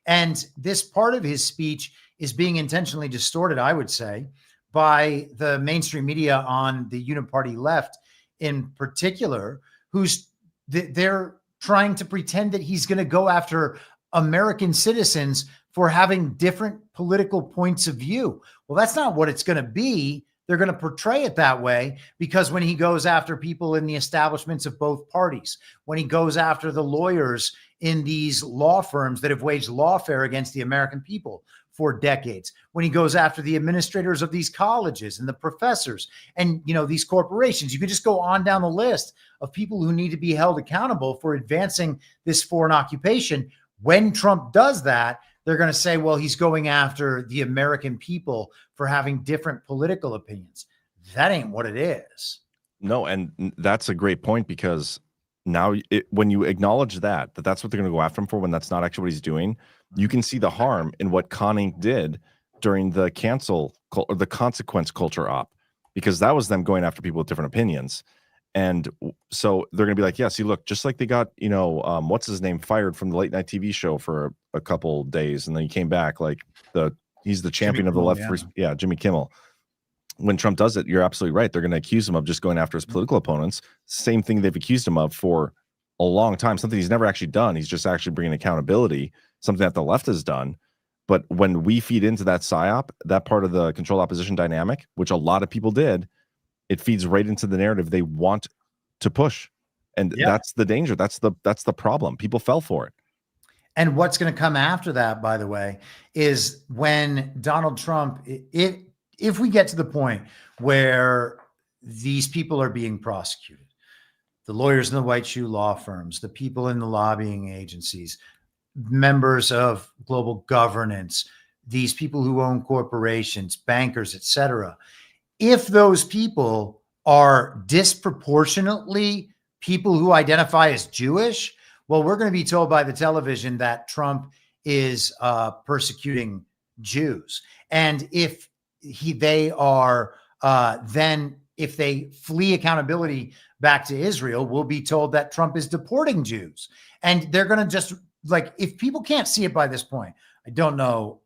And this part of his speech is being intentionally distorted, I would say, by the mainstream media on the uniparty left in particular, they're trying to pretend that he's going to go after American citizens for having different political points of view. Well, that's not what it's going to be. They're going to portray it that way because when he goes after people in the establishments of both parties, when he goes after the lawyers in these law firms that have waged lawfare against the American people for decades, when he goes after the administrators of these colleges and the professors and, these corporations, you could just go on down the list of people who need to be held accountable for advancing this foreign occupation. When Trump does that, they're going to say, well, he's going after the American people for having different political opinions. That ain't what it is. No, and that's a great point because now when you acknowledge that's what they're going to go after him for, when that's not actually what he's doing, you can see the harm in what Con Inc. did during the the consequence culture op, because that was them going after people with different opinions. And so they're going to be like, yeah, see, look, just like they got, what's his name fired from the late night TV show for a couple days. And then he came back he's the champion of the left. Jimmy Kimmel. When Trump does it, you're absolutely right. They're going to accuse him of just going after his political opponents. Same thing they've accused him of for a long time, something he's never actually done. He's just actually bringing accountability, something that the left has done. But when we feed into that PSYOP, that part of the controlled opposition dynamic, which a lot of people did, it feeds right into the narrative they want to push. And that's the danger. That's the problem. People fell for it. And what's going to come after that, by the way, is when Donald Trump, if we get to the point where these people are being prosecuted, the lawyers in the white shoe law firms, the people in the lobbying agencies, members of global governance, these people who own corporations, bankers, etc., if those people are disproportionately people who identify as Jewish, well, we're going to be told by the television that Trump is persecuting Jews. And if they flee accountability back to Israel, we'll be told that Trump is deporting Jews. And they're going to just if people can't see it by this point, I don't know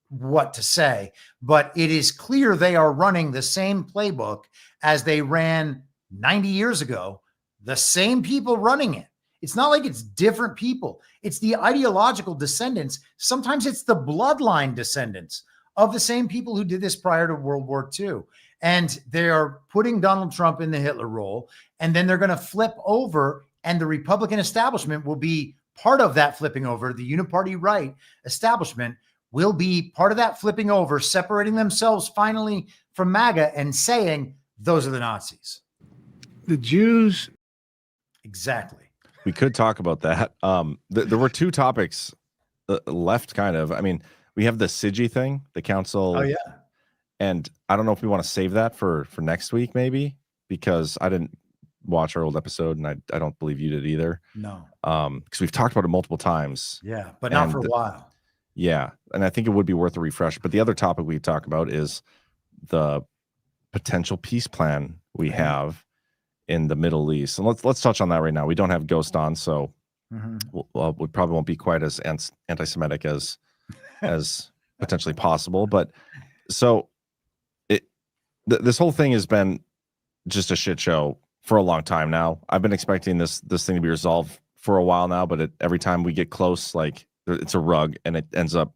what to say, but it is clear they are running the same playbook as they ran 90 years ago, the same people running it. It's not like it's different people. It's the ideological descendants. Sometimes it's the bloodline descendants of the same people who did this prior to World War II. And they are putting Donald Trump in the Hitler role, and then they're going to flip over, and the Republican establishment will be part of that flipping over. The uniparty right establishment will be part of that flipping over, separating themselves finally from MAGA and saying, those are the Nazis. The Jews. Exactly. We could talk about that. There were two topics left, kind of. I mean, we have the SIGI thing, the council. Oh, yeah. And I don't know if we want to save that for next week, maybe, because I didn't watch our old episode, and I don't believe you did either. No. Because we've talked about it multiple times. Yeah, but not for a while. Yeah, and I think it would be worth a refresh. But the other topic we talk about is the potential peace plan we have in the Middle East, and let's touch on that right now. We don't have Ghost on, so we probably won't be quite as anti-Semitic as potentially possible. But so this whole thing has been just a shit show for a long time now. I've been expecting this thing to be resolved for a while now, but every time we get close, it's a rug, and it ends up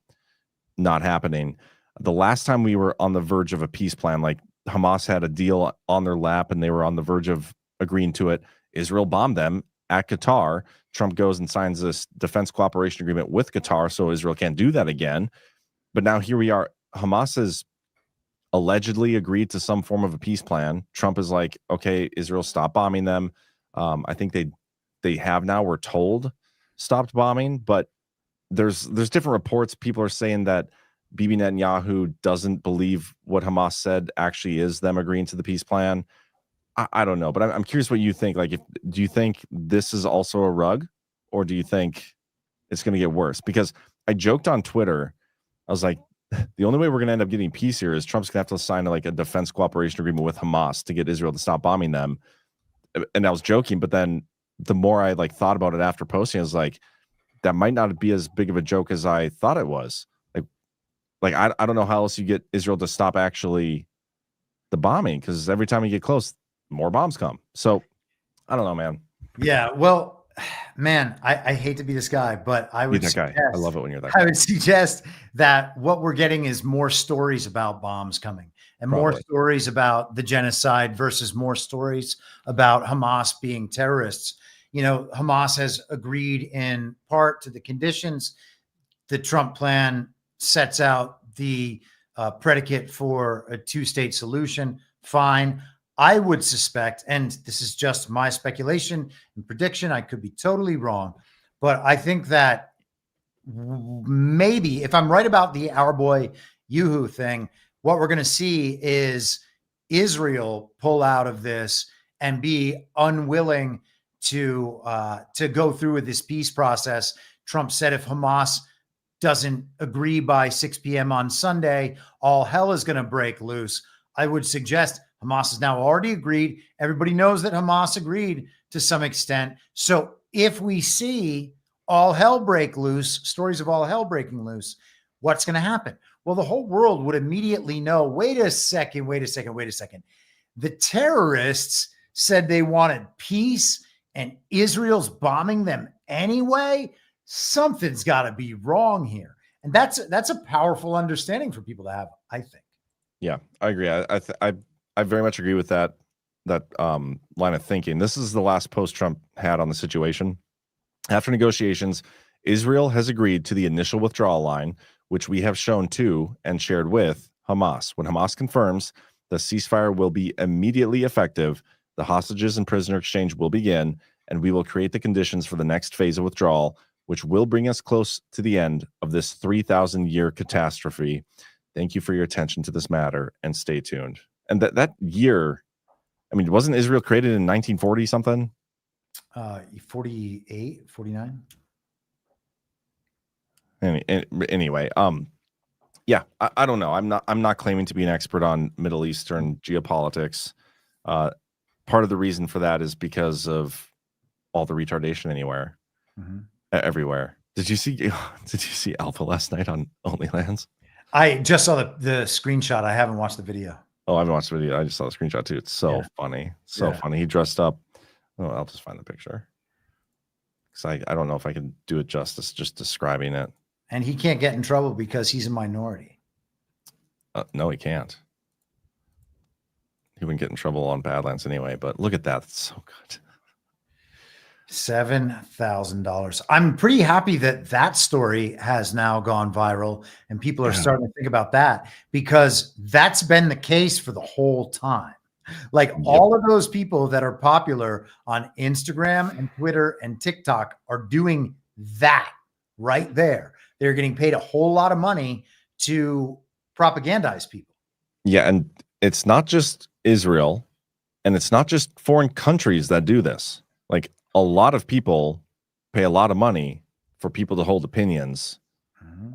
not happening. The last time we were on the verge of a peace plan, Hamas had a deal on their lap and they were on the verge of agreeing to it. Israel bombed them at Qatar. Trump goes and signs this defense cooperation agreement with Qatar, so Israel can't do that again. But now here we are. Hamas has allegedly agreed to some form of a peace plan. Trump is like, okay, Israel, stop bombing them. I think they have now, we're told, stopped bombing, but there's different reports. People are saying that Bibi Netanyahu doesn't believe what Hamas said actually is them agreeing to the peace plan. I don't know, but I'm curious what you think. Like, do you think this is also a rug, or do you think it's going to get worse? Because I joked on Twitter, I was like, the only way we're going to end up getting peace here is Trump's going to have to sign like a defense cooperation agreement with Hamas to get Israel to stop bombing them. And I was joking, but then the more I like thought about it after posting, I was like, that might not be as big of a joke as I thought it was. Like I don't know how else you get Israel to stop actually the bombing, because every time you get close, more bombs come. So I don't know, man. Yeah, well, man, I hate to be this guy, but I would You're that guy. suggest, I love it when you're that I guy. would suggest that what we're getting is more stories about bombs coming, and more Probably. stories about the genocide versus more stories about Hamas being terrorists. You know, Hamas has agreed in part to the conditions. The Trump plan sets out the predicate for a two-state solution. Fine. I would suspect, and this is just my speculation and prediction, I could be totally wrong, but I think that maybe if I'm right about the Our Boy Yuhu thing, what we're going to see is Israel pull out of this and be unwilling to go through with this peace process. Trump said if Hamas doesn't agree by 6 p.m. on Sunday, all hell is going to break loose. I would suggest Hamas has now already agreed. Everybody knows that Hamas agreed to some extent. So if we see all hell break loose, stories of all hell breaking loose, what's going to happen? Well, the whole world would immediately know, wait a second. The terrorists said they wanted peace and Israel's bombing them anyway. Something's got to be wrong here. And that's a powerful understanding for people to have, I think. Yeah, I agree. I very much agree with that line of thinking. This is the last post Trump had on the situation. After negotiations, Israel has agreed to the initial withdrawal line, which we have shown to and shared with Hamas. When Hamas confirms the ceasefire will be immediately effective, the hostages and prisoner exchange will begin, and we will create the conditions for the next phase of withdrawal, which will bring us close to the end of this 3,000-year catastrophe. Thank you for your attention to this matter, and stay tuned. And that year, I mean, wasn't Israel created in 1940 something? 48, 49. Anyway, yeah, I don't know. I'm not claiming to be an expert on Middle Eastern geopolitics. Part of the reason for that is because of all the retardation everywhere. Did you see Alpha last night on OnlyLands? I just saw the screenshot. I haven't watched the video. Oh, I haven't watched the video. I just saw the screenshot too. It's so funny. Funny. He dressed up. Oh, I'll just find the picture. Because I don't know if I can do it justice just describing it. And he can't get in trouble because he's a minority. No, he can't. He wouldn't get in trouble on Badlands anyway, but look at that. It's so good. $7,000. I'm pretty happy that story has now gone viral and people are starting to think about that, because that's been the case for the whole time. Like all of those people that are popular on Instagram and Twitter and TikTok are doing that right there. They're getting paid a whole lot of money to propagandize people. Yeah, and it's not just Israel, and it's not just foreign countries that do this. Like, a lot of people pay a lot of money for people to hold opinions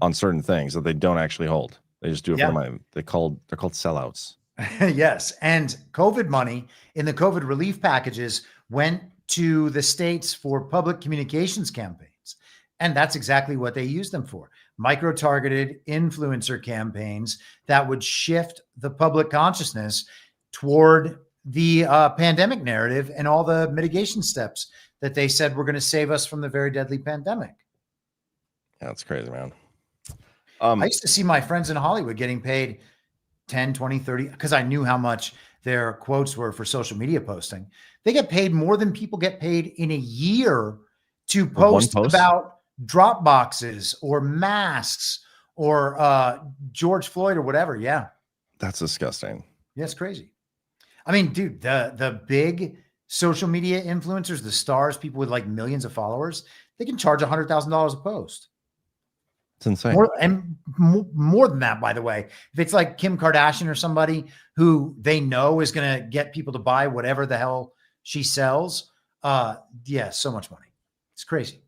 on certain things that they don't actually hold. They just do it for money. They're called sellouts. Yes. And COVID money in the COVID relief packages went to the states for public communications campaigns. And that's exactly what they used them for. Micro-targeted influencer campaigns that would shift the public consciousness toward the pandemic narrative and all the mitigation steps that they said were going to save us from the very deadly pandemic. Yeah, that's crazy, man. I used to see my friends in Hollywood getting paid 10, 20, 30, because I knew how much their quotes were for social media posting. They get paid more than people get paid in a year to post about drop boxes or masks or George Floyd or whatever. Yeah. That's disgusting. Yeah, it's crazy. I mean, dude, the big social media influencers, the stars, people with like millions of followers, they can charge $100,000 a post. It's insane. More than that, by the way. If it's like Kim Kardashian or somebody who they know is going to get people to buy whatever the hell she sells, yeah, so much money. It's crazy.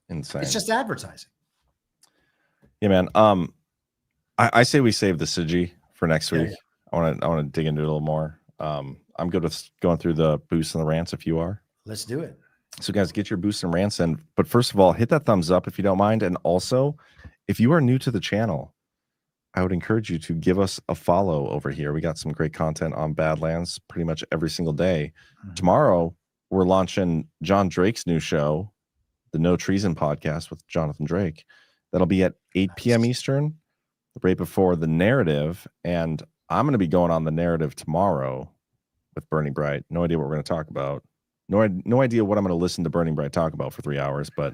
Insane. It's just advertising. Yeah, man. I say we save the Sigi for next week. Yeah. I want to dig into it a little more. I'm good with going through the boosts and the rants if you are. Let's do it. So guys, get your boosts and rants in. But first of all, hit that thumbs up if you don't mind. And also, if you are new to the channel, I would encourage you to give us a follow over here. We got some great content on Badlands pretty much every single day. Tomorrow, we're launching John Drake's new show, the No Treason podcast with Jonathan Drake. That'll be at 8 p.m. Eastern, right before the narrative. And I'm going to be going on the narrative tomorrow with Burning Bright. No idea what we're going to talk about. No idea what I'm going to listen to Burning Bright talk about for 3 hours, but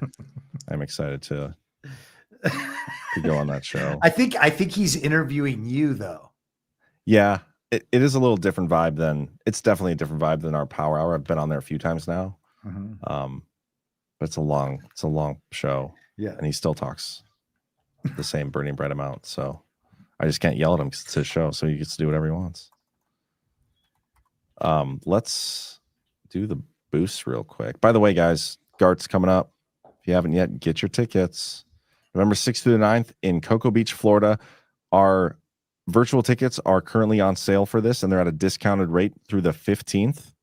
I'm excited to go on that show. I think he's interviewing you though. Yeah, it is a little different vibe it's definitely a different vibe than our Power Hour. I've been on there a few times now. But it's a long show. Yeah. And he still talks the same Burning Bright amount. So I just can't yell at him because it's his show. So he gets to do whatever he wants. Let's do the boosts real quick. By the way, guys, Gart's coming up. If you haven't yet, get your tickets. November 6th through the 9th in Cocoa Beach, Florida. Our virtual tickets are currently on sale for this, and they're at a discounted rate through the 15th.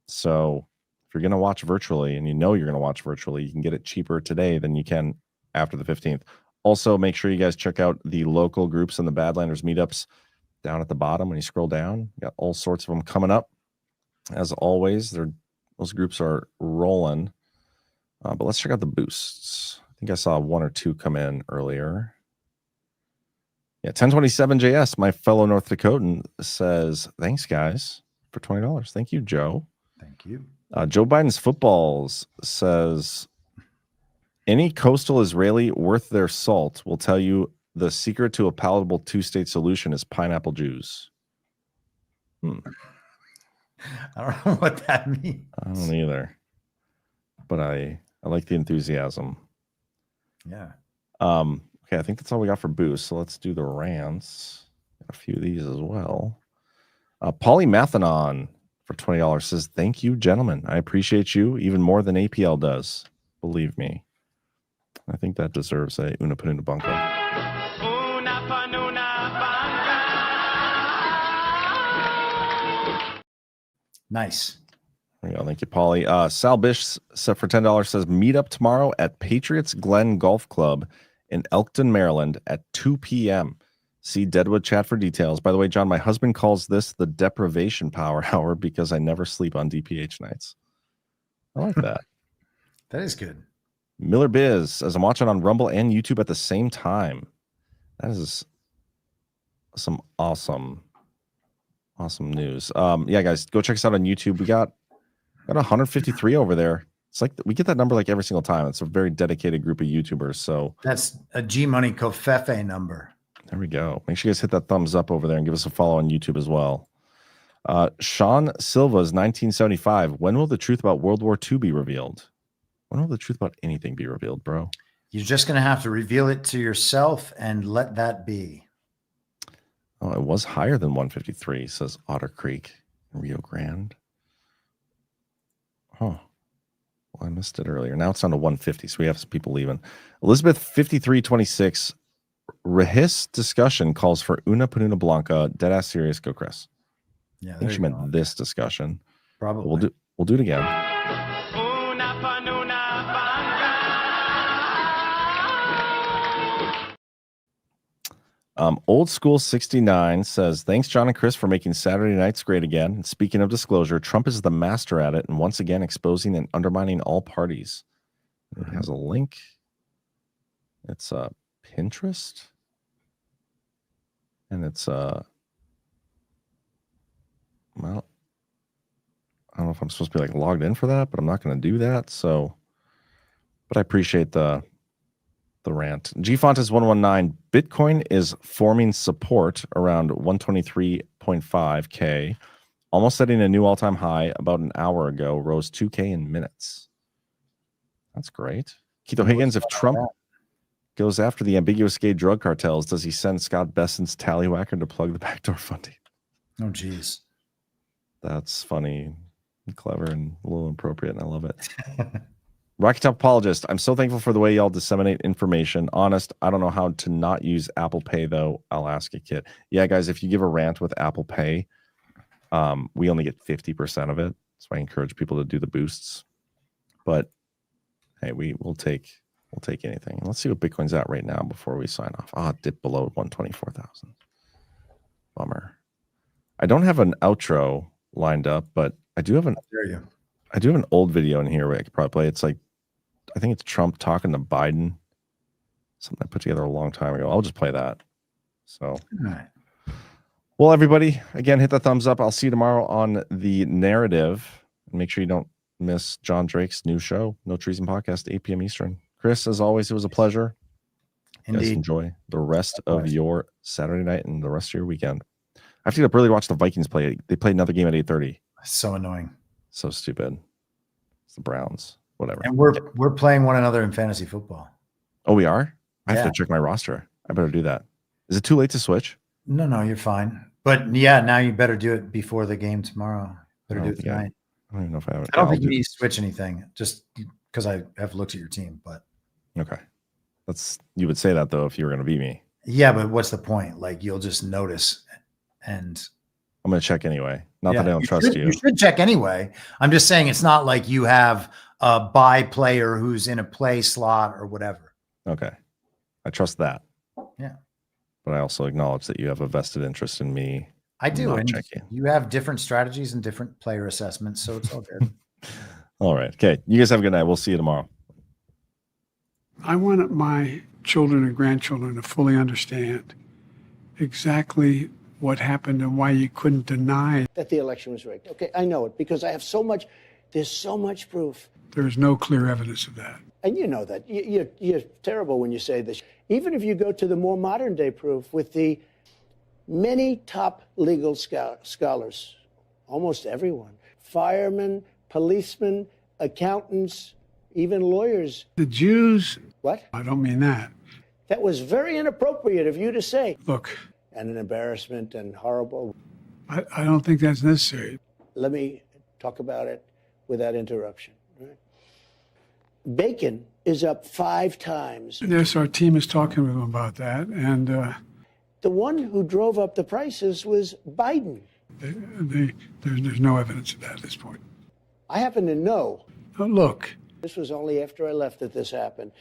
So if you're going to watch virtually, and you know you're going to watch virtually, you can get it cheaper today than you can after the 15th. Also, make sure you guys check out the local groups and the Badlanders meetups down at the bottom. When you scroll down, you got all sorts of them coming up. As always, those groups are rolling. But let's check out the boosts. I think I saw 1 or 2 come in earlier. Yeah, 1027 JS, my fellow North Dakotan, says, thanks, guys, for $20. Thank you, Joe. Thank you. Joe Biden's Footballs says, any coastal Israeli worth their salt will tell you the secret to a palatable two-state solution is pineapple Jews. I don't know what that means. I don't either. But I like the enthusiasm. Yeah. Okay, I think that's all we got for boost. So let's do the rants. Got a few of these as well. Polymathanon for $20 says, thank you, gentlemen. I appreciate you even more than APL does. Believe me. I think that deserves a Una Panuna Bunka. Nice. There you go. Thank you, Polly. Sal Bish set for $10 says, meet up tomorrow at Patriots Glen Golf Club in Elkton, Maryland at 2 p.m. See Deadwood chat for details. By the way, John, my husband calls this the deprivation power hour because I never sleep on DPH nights. I like that. That is good. Miller Biz, as I'm watching on Rumble and YouTube at the same time. That is some awesome news. Yeah, guys, go check us out on YouTube. We got 153 over there. It's like we get that number like every single time. It's a very dedicated group of YouTubers. So that's a G Money Covfefe number. There we go. Make sure you guys hit that thumbs up over there and give us a follow on YouTube as well. Sean Silva's 1975. When will the truth about World War II be revealed? When will the truth about anything be revealed, bro? You're just going to have to reveal it to yourself and let that be. Oh, it was higher than 153, says Otter Creek, Rio Grande. Oh, well, I missed it earlier. Now it's down to 150, so we have some people leaving. Elizabeth 5326. Rahis discussion calls for Una Panuna Blanca. Deadass serious. Go, Chris. Yeah, I think she meant this discussion. Probably. We'll do it again. Old School 69 says, thanks, John and Chris, for making Saturday nights great again. And speaking of disclosure, Trump is the master at it and once again exposing and undermining all parties. It has a link. It's Pinterest. And it's well, I don't know if I'm supposed to be like logged in for that, but I'm not going to do that. So, but I appreciate the the rant. GFont119. Bitcoin is forming support around 123.5K, almost setting a new all-time high about an hour ago, rose 2K in minutes. That's great. Keto Higgins, if Trump goes after the ambiguous gay drug cartels, does he send Scott Bessent's tallywhacker to plug the backdoor funding? Oh, geez. That's funny, and clever, and a little inappropriate, and I love it. Rocky Top Apologist, I'm so thankful for the way y'all disseminate information. Honest, I don't know how to not use Apple Pay, though. I'll ask a kid. Yeah, guys, if you give a rant with Apple Pay, we only get 50% of it. So I encourage people to do the boosts. But hey, we'll take anything. Let's see what Bitcoin's at right now before we sign off. It dipped below 124,000. Bummer. I don't have an outro lined up, but I do have an old video in here where I could probably play. It's like, I think it's Trump talking to Biden. Something I put together a long time ago. I'll just play that. So, all right. Well, everybody, again, hit the thumbs up. I'll see you tomorrow on The Narrative. Make sure you don't miss John Drake's new show, No Treason Podcast, 8 p.m. Eastern. Chris, as always, it was a pleasure. Indeed. You guys enjoy the rest of your Saturday night and the rest of your weekend. I have to get up early to watch the Vikings play. They played another game at 8:30. So annoying. So stupid. It's the Browns. Whatever. And we're playing one another in fantasy football. Oh, we are? I have to check my roster. I better do that. Is it too late to switch? No, you're fine. But yeah, now you better do it before the game tomorrow. Better do it tonight. I don't even know if I have it. I don't think you need to switch anything, just because I have looked at your team. But okay, you would say that though if you were going to beat me. Yeah, but what's the point? Like you'll just notice, and I'm going to check anyway. Not that I don't trust you. You should check anyway. I'm just saying it's not like you have a buy player who's in a play slot or whatever. Okay, I trust that. Yeah. But I also acknowledge that you have a vested interest in me. I do. And checking. You have different strategies and different player assessments, so it's all good. All right. Okay. You guys have a good night. We'll see you tomorrow. I want my children and grandchildren to fully understand exactly what happened and why you couldn't deny that the election was rigged. Okay, I know it because I have there's so much proof. There's no clear evidence of that. And you know that. You're terrible when you say this. Even if you go to the more modern day proof with the many top legal scholars, almost everyone, firemen, policemen, accountants, even lawyers. The Jews. What? I don't mean that. That was very inappropriate of you to say. Look. And an embarrassment and horrible. I don't think that's necessary. Let me talk about it without interruption. Right? Bacon is up 5 times. Yes, our team is talking with them about that. And the one who drove up the prices was Biden. There's no evidence of that at this point. I happen to know. Look. This was only after I left that this happened.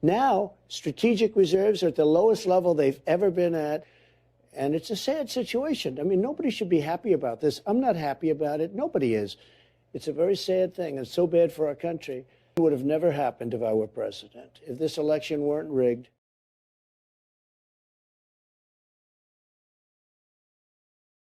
Now, strategic reserves are at the lowest level they've ever been at. And it's a sad situation. I mean, nobody should be happy about this. I'm not happy about it. Nobody is. It's a very sad thing. It's so bad for our country. It would have never happened if I were president. If this election weren't rigged,